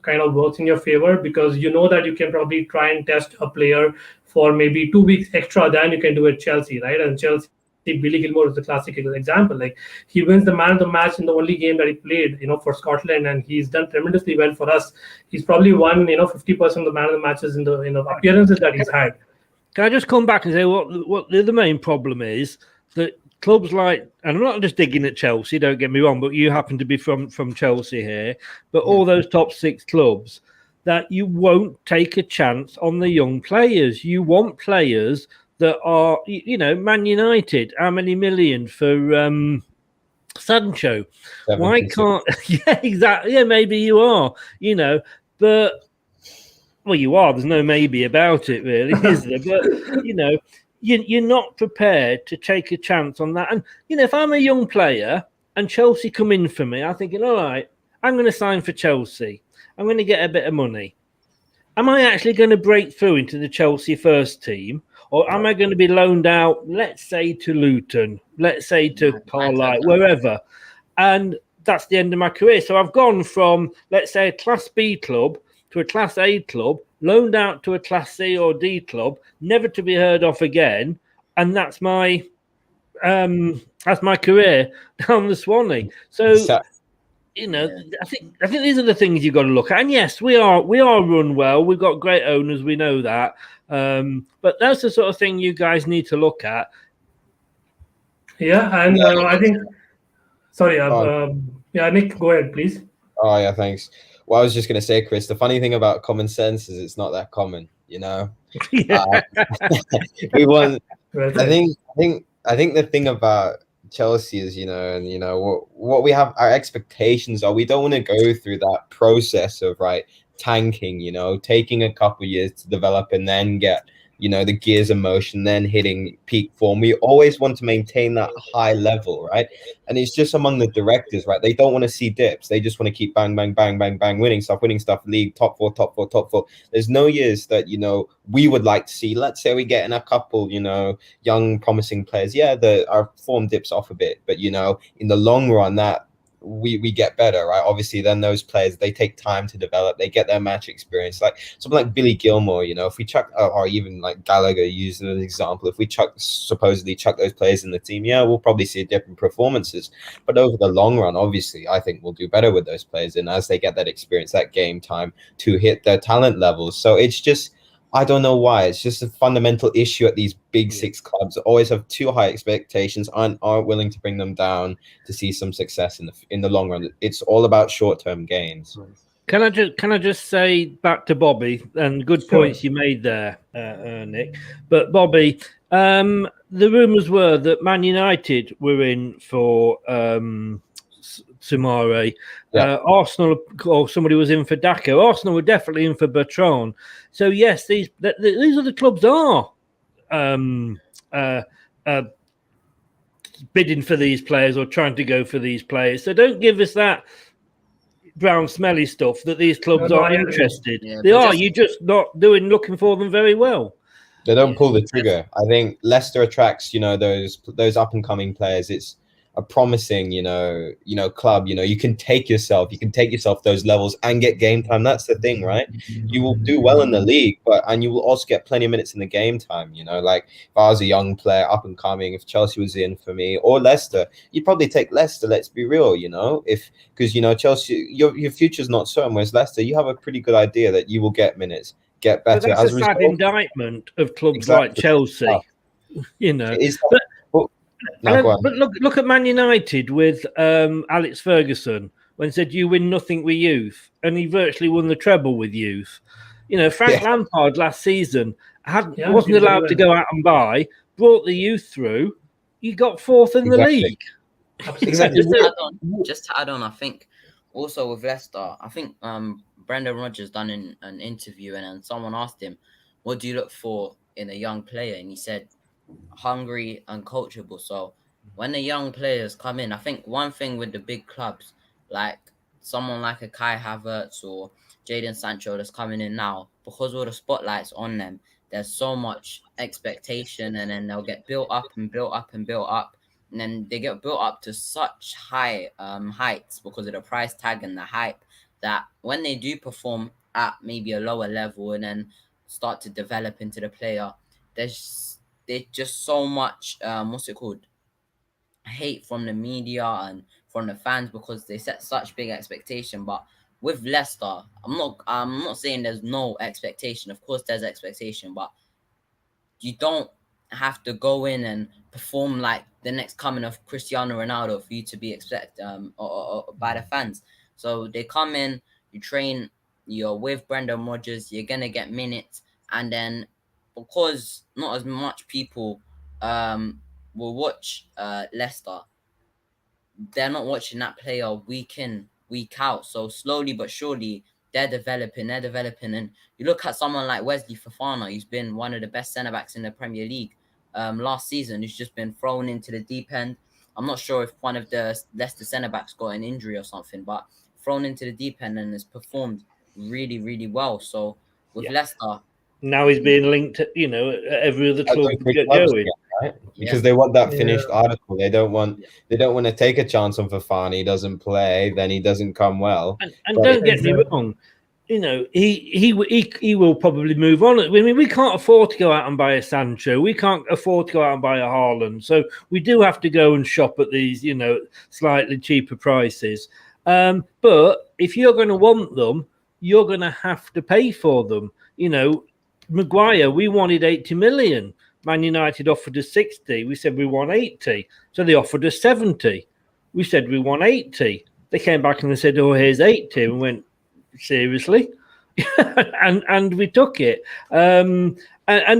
kind of works in your favor, because that you can probably try and test a player for maybe 2 weeks extra than you can do at Chelsea, right? And Chelsea, Billy Gilmore is the classic example. Like, he wins the man of the match in the only game that he played, for Scotland, and he's done tremendously well for us. He's probably won, 50% of the man of the matches in the appearances that he's had. Can I just come back and say what the main problem is that clubs like, and I'm not just digging at Chelsea, don't get me wrong, but you happen to be from Chelsea here, but all those top 6 clubs, that you won't take a chance on the young players. You want players that are, Man United, how many million for Sancho? 76. Why can't, yeah, exactly, yeah, maybe you are, but, well, you are, there's no maybe about it really, is there? But, you're not prepared to take a chance on that. And, if I'm a young player and Chelsea come in for me, I'm thinking, all right, I'm going to sign for Chelsea. I'm going to get a bit of money. Am I actually going to break through into the Chelsea first team? Or am I going to be loaned out, let's say, to Luton, let's say to Carlisle, wherever? And that's the end of my career. So I've gone from, let's say, a Class B club to a Class A club, loaned out to a Class C or D club, never to be heard of again, and that's my career down the Swanee. So, I think these are the things you've got to look at. And yes, we are run well. We've got great owners. We know that. But that's the sort of thing you guys need to look at. Yeah, and I think. Sorry, Nick, go ahead, please. Oh yeah, thanks. Well, I was just going to say, Chris, the funny thing about common sense is it's not that common, Yeah. We want. I think the thing about Chelsea is, what we have, our expectations are, we don't want to go through that process of tanking, taking a couple years to develop and then get, the gears of motion, then hitting peak form. We always want to maintain that high level, right? And it's just among the directors, right? They don't want to see dips. They just want to keep bang, bang, bang, bang, bang, winning stuff, league, top four. There's no years that, we would like to see. Let's say we get in a couple, young, promising players. Yeah, our form dips off a bit, but, in the long run, that we get better, right? Obviously, then those players, they take time to develop. They get their match experience. Like something like Billy Gilmore, if we chuck, or even like Gallagher used as an example, if we supposedly chuck those players in the team, yeah, we'll probably see different performances. But over the long run, obviously, I think we'll do better with those players, and as they get that experience, that game time to hit their talent levels. So it's just, I don't know why. It's just a fundamental issue at these big 6 clubs. Always have too high expectations, aren't willing to bring them down to see some success in the long run. It's all about short-term gains. Can I just say back to Bobby, and good points you made there, Nick. But Bobby, the rumours were that Man United were in for Soumare. Arsenal, or somebody was in for Daka. Arsenal were definitely in for Bertrand. So yes, these other clubs are bidding for these players or trying to go for these players. So don't give us that brown smelly stuff that these clubs aren't interested. Yeah, they are. You're just not looking for them very well. They don't pull the trigger. I think Leicester attracts, those up and coming players. a promising, club, you can take yourself those levels and get game time. That's the thing, right? You will do well in the league, and you will also get plenty of minutes in the game time. Like if I was a young player up and coming, if Chelsea was in for me or Leicester, you'd probably take Leicester. Let's be real, because Chelsea, your future's not certain. Whereas Leicester, you have a pretty good idea that you will get minutes, get better. But that's a sad indictment of clubs like Chelsea. It is. But look at Man United with Alex Ferguson when he said you win nothing with youth, and he virtually won the treble with youth. Frank Lampard last season wasn't allowed to go out and buy, brought the youth through. You got fourth in the league. Exactly. Just to add on, I think also with Leicester, I think Brendan Rodgers done an interview, and then someone asked him, "What do you look for in a young player?" And he said, hungry and coachable. So when the young players come in, I think one thing with the big clubs, like someone like a Kai Havertz or Jadon Sancho that's coming in now, because all the spotlight's on them, there's so much expectation, and then they'll get built up and built up and built up, and then they get built up to such high heights because of the price tag and the hype, that when they do perform at maybe a lower level and then start to develop into the player, there's just so much hate from the media and from the fans because they set such big expectation. But with Leicester, I'm not saying there's no expectation. Of course there's expectation, but you don't have to go in and perform like the next coming of Cristiano Ronaldo for you to be expected or by the fans. So they come in, you train, you're with Brendan Rodgers, you're gonna get minutes, and then because not as much people will watch Leicester, they're not watching that player week in, week out. So slowly but surely, they're developing. And you look at someone like Wesley Fofana, who's been one of the best centre-backs in the Premier League last season, who's just been thrown into the deep end. I'm not sure if one of the Leicester centre-backs got an injury or something, but thrown into the deep end and has performed really, really well. So with Leicester... Now he's being linked to, every other club going. Right? Because they want that finished article. They don't want to take a chance on Fofana. He doesn't play, then he doesn't come well. And don't get me wrong, he will probably move on. I mean, we can't afford to go out and buy a Sancho. We can't afford to go out and buy a Haaland. So we do have to go and shop at these, slightly cheaper prices. But if you're going to want them, you're going to have to pay for them. Maguire, we wanted 80 million. Man United offered us 60. We said we want 80. So they offered us 70. We said we want 80. They came back and they said, "Oh, here's 80." And we went, "Seriously?" and we took it. And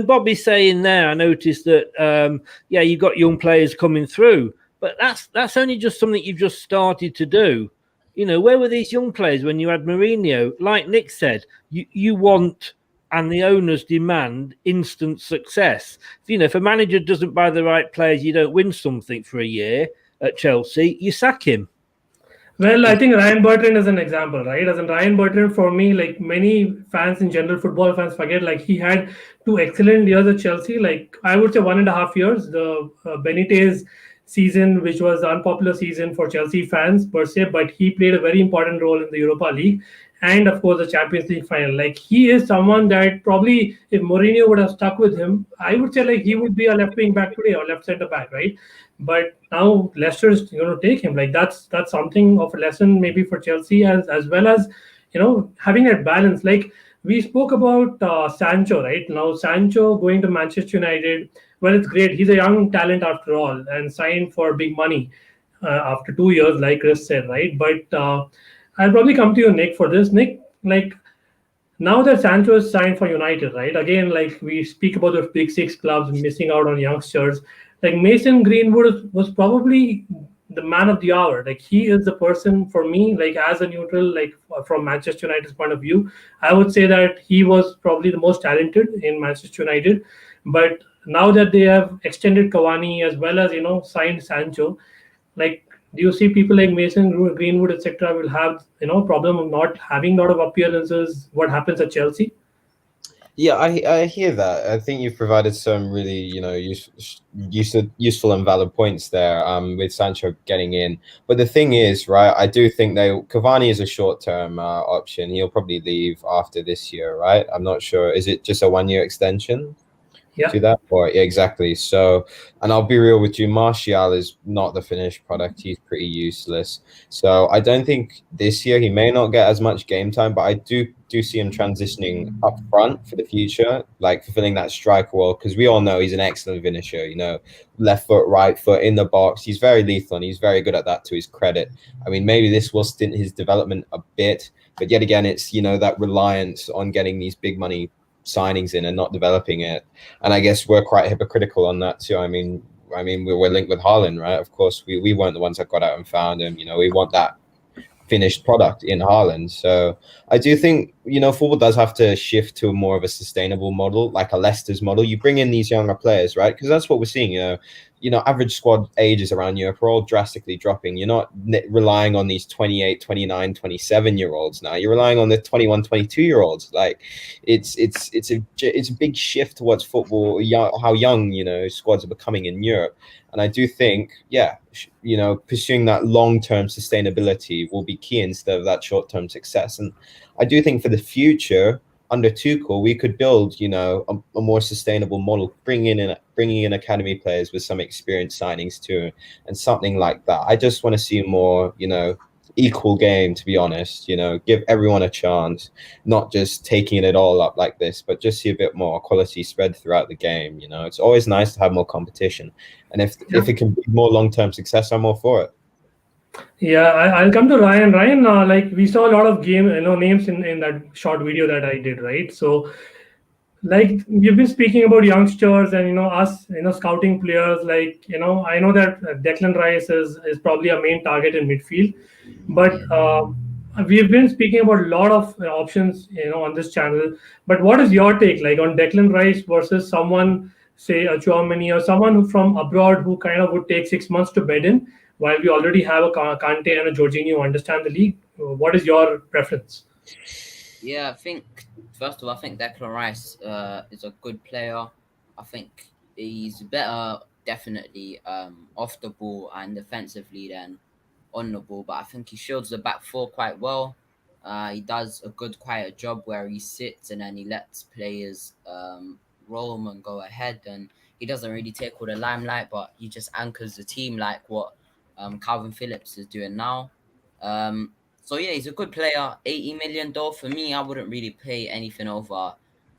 Bobby's saying there, I noticed that, you've got young players coming through. But that's only just something you've just started to do. Where were these young players when you had Mourinho? Like Nick said, you want... and the owners demand instant success. If a manager doesn't buy the right players, you don't win something for a year at Chelsea, you sack him. Well, I think Ryan Bertrand is an example, right? As in Ryan Bertrand, for me, like many fans in general, football fans forget, like he had 2 excellent years at Chelsea. Like I would say 1.5 years. The Benitez season, which was an unpopular season for Chelsea fans per se, but he played a very important role in the Europa League. And of course, the Champions League final. Like he is someone that probably, if Mourinho would have stuck with him, I would say like he would be a left wing back today or left centre back, right? But now Leicester is going to take him. Like that's something of a lesson maybe for Chelsea as well as having that balance. Like we spoke about Sancho, right? Now Sancho going to Manchester United. Well, it's great. He's a young talent after all, and signed for big money after 2 years, like Chris said, right? But I'll probably come to you, Nick, for this. Nick, like now that Sancho is signed for United, right? Again, like we speak about the big 6 clubs missing out on youngsters. Like Mason Greenwood was probably the man of the hour. Like he is the person for me, like as a neutral, like from Manchester United's point of view, I would say that he was probably the most talented in Manchester United. But now that they have extended Cavani as well as, signed Sancho, like, do you see people like Mason Greenwood, etc., will have problem of not having a lot of appearances? What happens at Chelsea? Yeah, I hear that. I think you've provided some really, useful and valid points there. With Sancho getting in, but the thing is, right? I do think Cavani is a short-term option. He'll probably leave after this year, right? I'm not sure. Is it just a 1-year extension Yeah. to that? Or yeah, exactly. So, and I'll be real with you, Martial is not the finished product. He's pretty useless. So I don't think this year he may not get as much game time, but I do see him transitioning up front for the future, like fulfilling that striker role, because we all know he's an excellent finisher, left foot, right foot in the box. He's very lethal and he's very good at that, to his credit. I mean, maybe this will stint his development a bit, but yet again, it's that reliance on getting these big money signings in and not developing it. And I guess we're quite hypocritical on that too. I mean, we're linked with Haaland, right? Of course, we weren't the ones that got out and found him. We want that finished product in Haaland. So I do think, football does have to shift to more of a sustainable model, like a Leicester's model. You bring in these younger players, right? Because that's what we're seeing. Average squad ages around Europe are all drastically dropping. You're not relying on these 28, 29, 27-year-olds now. You're relying on the 21, 22-year-olds. Like, it's a big shift towards football, how young, squads are becoming in Europe. And I do think, pursuing that long-term sustainability will be key instead of that short-term success. And I do think for the future, under Tuchel, we could build, a more sustainable model, bringing in academy players with some experienced signings too, and something like that. I just want to see more, equal game, to be honest. Give everyone a chance, not just taking it all up like this, but just see a bit more quality spread throughout the game. It's always nice to have more competition, and if it can be more long-term success, I'm all for it. Yeah, I'll come to Ryan. Ryan, like we saw a lot of names in that short video that I did, right? So, like you've been speaking about youngsters and us, scouting players. Like I know that Declan Rice is probably a main target in midfield, but we've been speaking about a lot of options, on this channel. But what is your take, like, on Declan Rice versus someone, say a Chouameni or someone who from abroad who kind of would take 6 months to bed in, while we already have a Kante and a Jorginho who understand the league? What is your preference? Yeah, I think first of all, I think Declan Rice is a good player. I think he's better, definitely, off the ball and defensively than on the ball. But I think he shields the back four quite well. He does a good, quiet job where he sits and then he lets players roam and go ahead, and he doesn't really take all the limelight, but he just anchors the team like what Calvin Phillips is doing now. Um, so yeah, he's a good player. 80 million though, for me, I wouldn't really pay anything over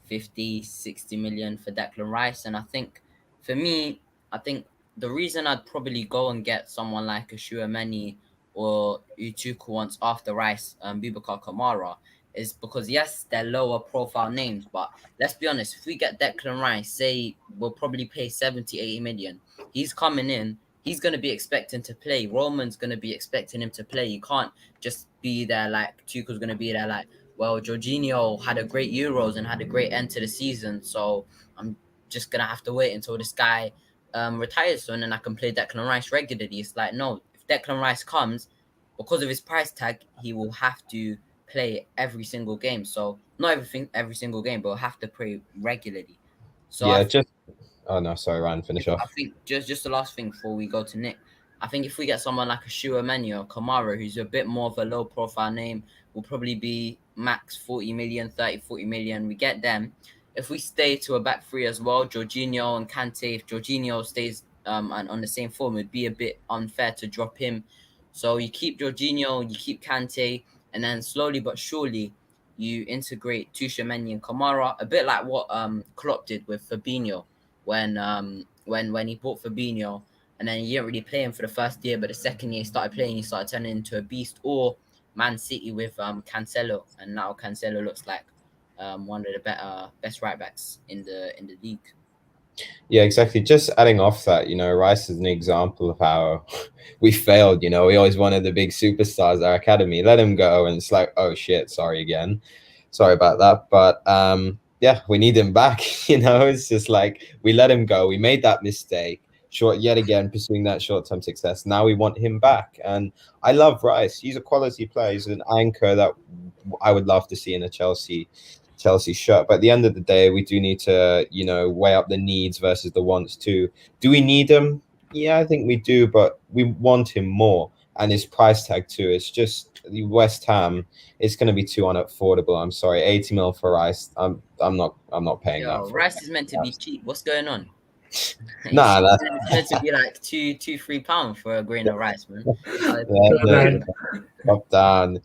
50, 60 million for Declan Rice. And I think for me, I think the reason I'd probably go and get someone like a Chouameni or Utuku once after Rice, Boubacar Kamara, is because yes, they're lower profile names, but let's be honest, if we get Declan Rice, say we'll probably pay 70, 80 million, he's coming in, he's going to be expecting to play. Roman's going to be expecting him to play. You can't just be there like Tuchel's going to be there like, well, Jorginho had a great Euros and had a great end to the season, so I'm just going to have to wait until this guy retires soon and I can play Declan Rice regularly. It's like, no, if Declan Rice comes, because of his price tag, he will have to play every single game. So not every single game, but he'll have to play regularly. So Yeah, oh no, sorry, Ryan, finish I off. think just the last thing before we go to Nick, I think if we get someone like a Chouameni or Kamara, who's a bit more of a low profile name, will probably be max 40 million, 30, 40 million. We get them. If we stay to a back three as well, Jorginho and Kante, if Jorginho stays and on the same form, it'd be a bit unfair to drop him. So you keep Jorginho, you keep Kante, and then slowly but surely you integrate Chouameni and Kamara, a bit like what Klopp did with Fabinho when he bought Fabinho, and then he didn't really play him for the first year, but the second year he started playing, he started turning into a beast. Or Man City with Cancelo, and now Cancelo looks like one of the best right backs in the league. Yeah, exactly. Just adding off that, Rice is an example of how we failed. We always wanted the big superstars, our academy. Let him go, and it's like, oh shit, sorry again, sorry about that. But yeah, we need him back. It's just like we let him go. We made that mistake. Yet again, pursuing that short-term success. Now we want him back, and I love Rice. He's a quality player. He's an anchor that I would love to see in a Chelsea Chelsea shut. But at the end of the day, we do need to, weigh up the needs versus the wants too. Do we need him? Yeah, I think we do, but we want him more. And his price tag too. It's just West Ham. It's going to be too unaffordable. I'm sorry, 80 mil for Rice. I'm not paying that. Yo, For rice is meant to be cheap. What's going on? Nah, that's It's meant to be like £3 for a grain of rice, man. up down.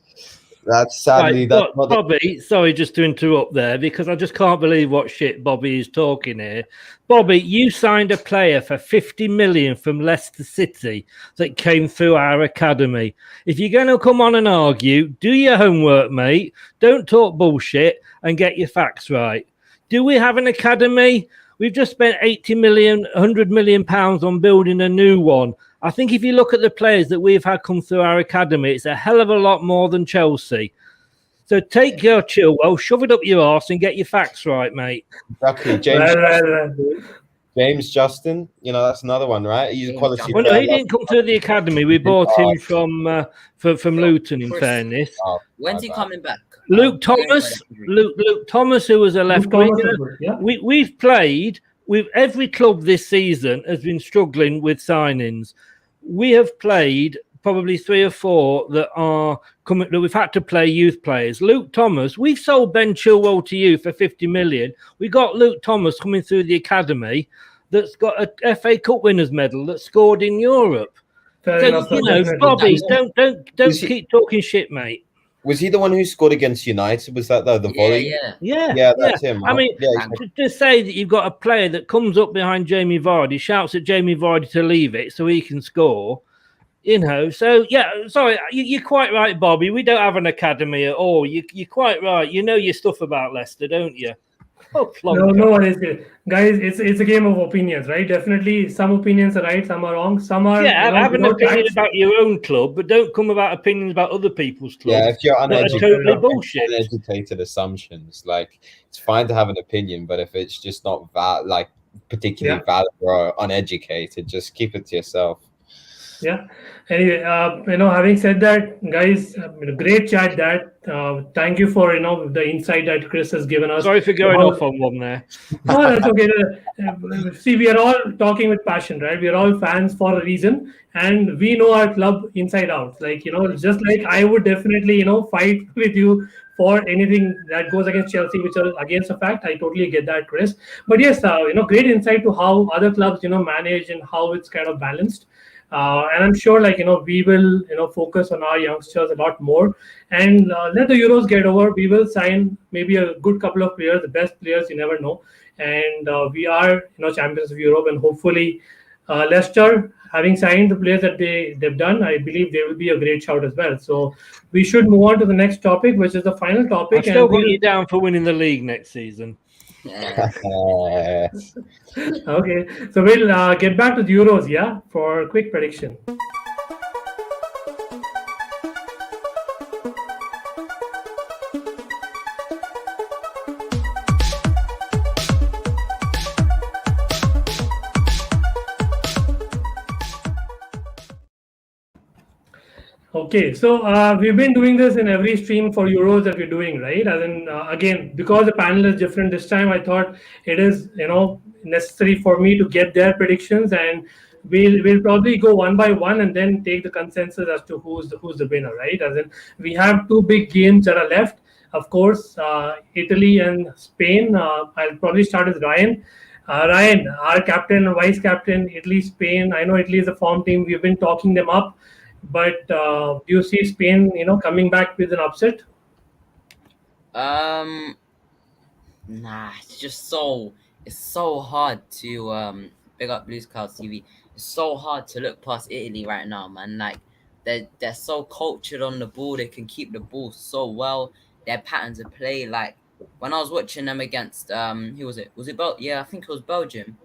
That's sadly that's not the- Bobby, sorry just to interrupt there because I just can't believe what shit Bobby is talking here. Bobby, you signed a player for 50 million from Leicester City that came through our academy. If you're going to come on and argue, do your homework, mate. Don't talk bullshit and get your facts right. Do we have an academy? We've just spent 80 million, 100 million pounds on building a new one. I think if you look at the players that we've had come through our academy, it's a hell of a lot more than Chelsea. So take your Chilwell, shove it up your arse and get your facts right, mate. Exactly. James Justin, that's another one, right? He's a quality Well, no, player. he didn't come through the academy. We bought him from Luton, in fairness. When's he coming back? Luke Thomas, who was a left winger. Yeah. We've played with every club this season has been struggling with signings. We have played probably 3 or 4 that are coming that we've had to play youth players. Luke Thomas, we've sold Ben Chilwell to you for 50 million. We got Luke Thomas coming through the academy that's got a FA Cup winners medal that scored in Europe. Bobby, don't keep talking shit, mate. Was he the one who scored against United? Was that the volley? Yeah, that's him. I mean, to say that you've got a player that comes up behind Jamie Vardy, shouts at Jamie Vardy to leave it so he can score, So, yeah, sorry, you're quite right, Bobby. We don't have an academy at all. You're quite right. You know your stuff about Leicester, don't you? No one is good. Guys, it's a game of opinions, right? Definitely some opinions are right, some are wrong, some are have an opinion about your own club, but don't come about opinions about other people's clubs. Yeah, if you're totally bullshit. Uneducated assumptions, like it's fine to have an opinion, but if it's just not particularly valid or uneducated, just keep it to yourself. Yeah. Anyway, having said that, guys, great chat. Thank you for the insight that Chris has given us. Sorry for going off on one there. No, that's okay. See, we are all talking with passion, right? We are all fans for a reason, and we know our club inside out. Just like I would definitely, fight with you for anything that goes against Chelsea, which are against a fact. I totally get that, Chris. But yes, great insight to how other clubs, manage and how it's kind of balanced. And I'm sure, we will, focus on our youngsters a lot more and let the Euros get over. We will sign maybe a good couple of players, the best players, you never know. And we are, champions of Europe, and hopefully Leicester, having signed the players that they've done, I believe they will be a great shout as well. So we should move on to the next topic, which is the final topic. I've still got you down for winning the league next season. Okay, so we'll get back to the Euros, for a quick prediction. Okay, so we've been doing this in every stream for Euros that we're doing, right? As in, again, because the panel is different this time, I thought it is, necessary for me to get their predictions, and we'll probably go one by one and then take the consensus as to who's the winner, right? As in, we have 2 big games that are left. Of course, Italy and Spain. I'll probably start with Ryan. Ryan, our captain and vice captain, Italy, Spain. I know Italy is a form team. We've been talking them up. But do you see Spain, coming back with an upset? Nah, it's so hard to big up Blues Clouds TV. It's so hard to look past Italy right now, man. Like they're so cultured on the ball. They can keep the ball so well. Their patterns of play, like when I was watching them against who was it? Was it I think it was Belgium.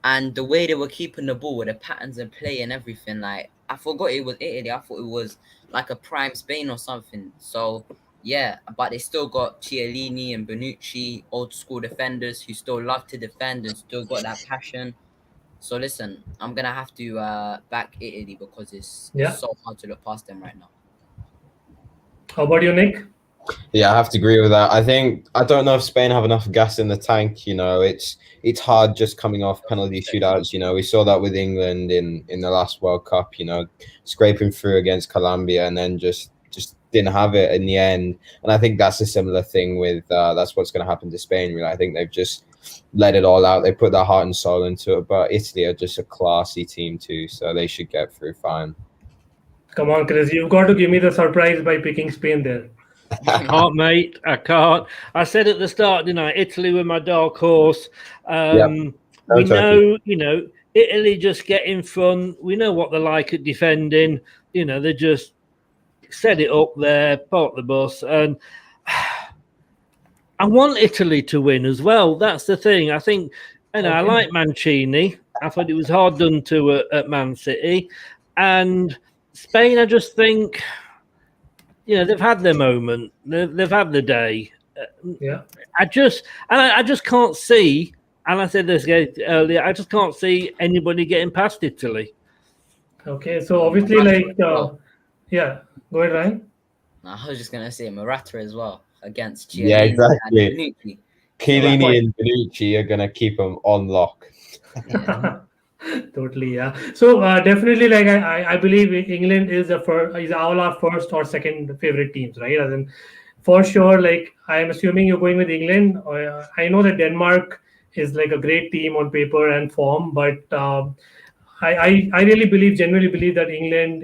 And the way they were keeping the ball with the patterns of play and everything, like I forgot it was Italy. I thought it was like a prime Spain or something. So yeah, but they still got Chiellini and Bonucci, old school defenders who still love to defend and still got that passion. So listen, I'm gonna have to back Italy because it's so hard to look past them right now. How about you, Nick? Yeah, I have to agree with that. I don't know if Spain have enough gas in the tank. It's hard just coming off penalty shootouts. We saw that with England in the last World Cup. Scraping through against Colombia and then just didn't have it in the end. And I think that's a similar thing with that's what's going to happen to Spain. Really, I think they've just let it all out. They put their heart and soul into it. But Italy are just a classy team too, so they should get through fine. Come on, Chris, you've got to give me the surprise by picking Spain there. I can't, mate. I can't. I said at the start, didn't I? Italy were my dark horse. We know, Italy just get in front. We know what they're like at defending. They just set it up there, park the bus, and I want Italy to win as well. That's the thing. I think, I like Mancini. I thought it was hard done to at Man City, and Spain. I just think, they've had their moment. They've had the day. Yeah. I just can't see. And I said this earlier. I just can't see anybody getting past Italy. Okay, so obviously, yeah, go ahead, Ryan. I was just gonna say Morata as well against Chiellini. Yeah, exactly. And Bonucci. Chiellini and Bonucci are gonna keep them on lock. Yeah. Totally, yeah. So definitely, I believe England is all our first or second favorite teams, right? As in, for sure, I'm assuming you're going with England. I know that Denmark is like a great team on paper and form, but I really genuinely believe that England,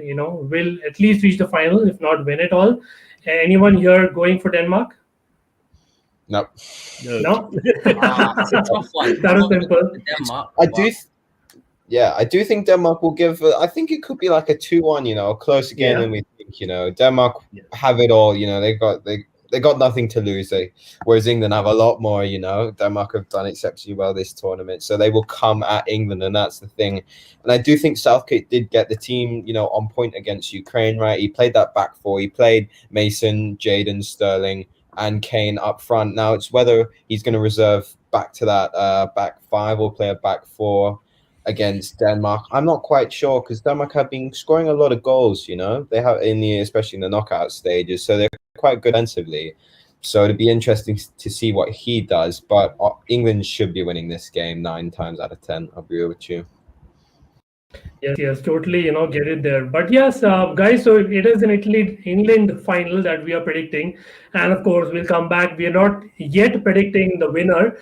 will at least reach the final, if not win it all. Anyone here going for Denmark? No. No. It's a tough one. That was simple. Denmark, I do think Denmark will give. I think it could be like a 2-1. A closer game than we think. Denmark have it all. They got nothing to lose. Whereas England have a lot more. Denmark have done exceptionally well this tournament, so they will come at England, and that's the thing. And I do think Southgate did get the team, on point against Ukraine. Right, he played that back four. He played Mason, Jadon, Sterling, and Kane up front. Now it's whether he's going to reserve back to that back five or play a back four against Denmark. I'm not quite sure because Denmark have been scoring a lot of goals. They have especially in the knockout stages, so they're quite good defensively. So it'd be interesting to see what he does. But England should be winning this game 9 times out of 10. I'll agree with you. Yes, totally, get it there. But yes, guys, so it is an England final that we are predicting. And of course, we'll come back. We are not yet predicting the winner.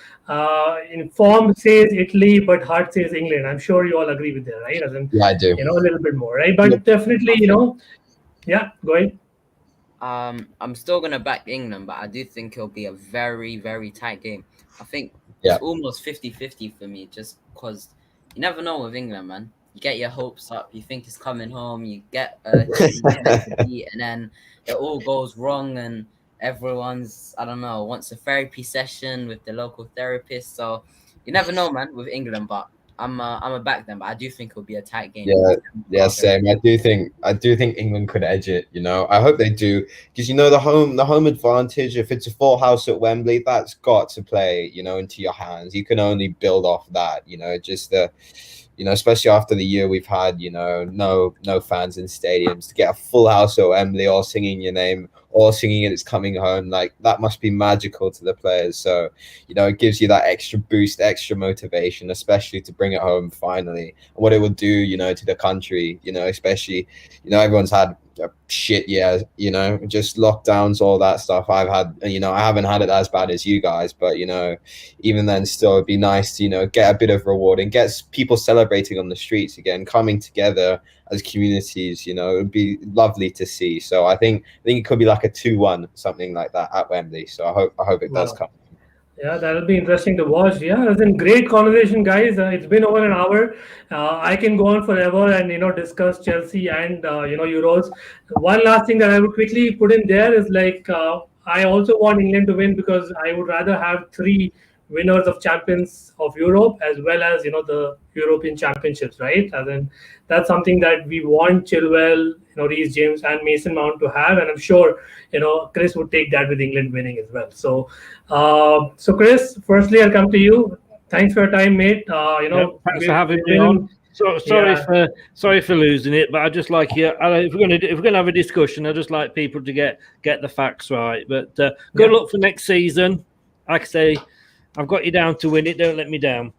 In form says Italy, but heart says England. I'm sure you all agree with that, right? Yeah, I do. A little bit more, right? But definitely, yeah, go ahead. I'm still going to back England, but I do think it'll be a very, very tight game. I think it's almost 50-50 for me, just because you never know with England, man. You get your hopes up, you think it's coming home, you get a beat, and then it all goes wrong, and everyone's, wants a therapy session with the local therapist. So you never know, man, with England, but I'm a back them, but I do think it'll be a tight game. Yeah, same. I do think England could edge it. I hope they do, because the home advantage. If it's a full house at Wembley, that's got to play into your hands. You can only build off that. Especially after the year we've had, no fans in stadiums, to get a full house at Wembley, all singing your name, all singing it's coming home, that must be magical to the players. So, it gives you that extra boost, extra motivation, especially to bring it home finally. And what it will do, to the country, especially, everyone's had shit years, just lockdowns, all that stuff. I've had, I haven't had it as bad as you guys, but even then still it'd be nice to get a bit of reward and get people celebrating on the streets again, coming together as communities. It would be lovely to see. So I think it could be like a 2-1, something like that at Wembley. So I hope it does come. Yeah, that'll be interesting to watch. Yeah, it's been great conversation, guys. It's been over an hour. I can go on forever and discuss Chelsea and Euros. One last thing that I would quickly put in there is I also want England to win, because I would rather have 3 winners of champions of Europe as well as the European Championships, right? And then that's something that we want Chilwell, Reece James and Mason Mount to have, and I'm sure Chris would take that with England winning as well. So Chris, firstly I'll come to you. Thanks for your time, mate. Thanks for having me on. So sorry for losing it, but I just like you. If we're gonna have a discussion, I just like people to get the facts right. But good luck for next season. Like I say, I've got you down to win it. Don't let me down.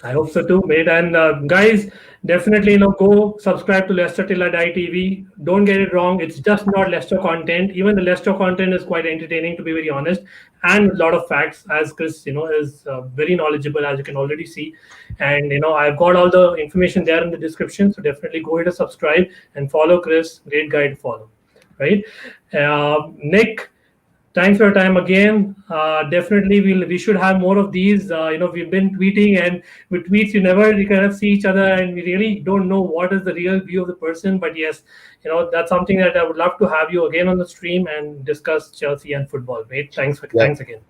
I hope so too, mate. And guys, definitely go subscribe to Leicester LTID TV. Don't get it wrong; it's just not Leicester content. Even the Leicester content is quite entertaining, to be very honest, and a lot of facts. As Chris, is very knowledgeable, as you can already see. And I've got all the information there in the description, so definitely go ahead and subscribe and follow Chris. Great guy to follow, right? Nick, thanks for your time again. Definitely, we should have more of these. We've been tweeting, and with tweets, you kind of see each other, and we really don't know what is the real view of the person. But yes, that's something that I would love to have you again on the stream and discuss Chelsea and football. Mate, thanks again.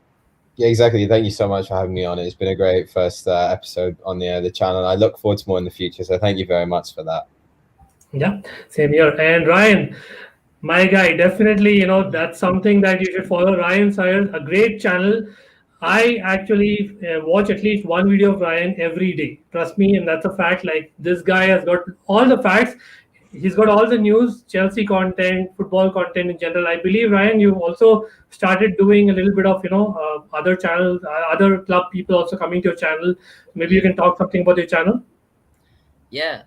Yeah, exactly. Thank you so much for having me on. It's been a great first episode on the channel. I look forward to more in the future. So thank you very much for that. Yeah, same here. And Ryan, my guy, definitely, that's something that you should follow. Rayyan Siars, a great channel. I actually watch at least one video of Ryan every day. Trust me, and that's a fact. Like, this guy has got all the facts. He's got all the news, Chelsea content, football content in general. I believe, Ryan, you also started doing a little bit of, other channels, other club people also coming to your channel. Maybe you can talk something about your channel. Yeah,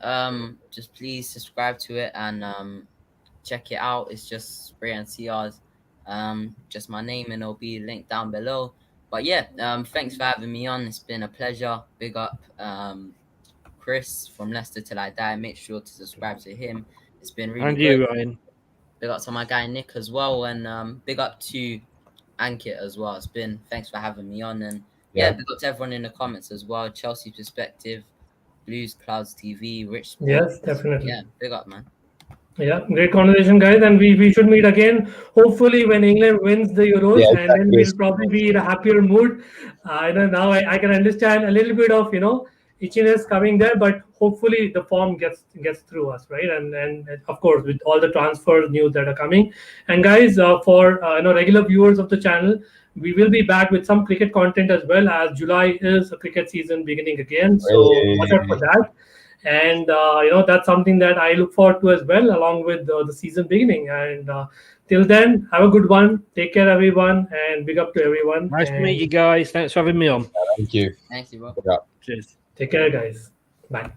just please subscribe to it and check it out. It's just Rayyan Siars, just my name, and it'll be linked down below. But yeah, thanks for having me on. It's been a pleasure. Big up Chris from Leicester Till I Die. Make sure to subscribe to him. It's been really And good. you, Ryan. Big up to my guy Nick as well, and big up to Ankit as well. Thanks for having me on, and big up to everyone in the comments as well. Chelsea Perspective, Blues Clouds TV, Rich Sports. Yes, definitely. Yeah, big up, man. Yeah, great conversation, guys, and we should meet again. Hopefully, when England wins the Euros, Yeah, and then exactly. we'll probably be in a happier mood. Now I can understand a little bit of itchiness coming there, but hopefully the form gets through us, right? And of course, with all the transfer news that are coming. And guys, for regular viewers of the channel, we will be back with some cricket content as well, as July is a cricket season beginning again. So watch out for that. And that's something that I look forward to as well, along with the season beginning. And till then, have a good one. Take care, everyone, and big up to everyone. Nice to meet you guys. Thanks for having me on. Thank you. Thanks, you, bro. Good job. Cheers. Take care, guys. Bye.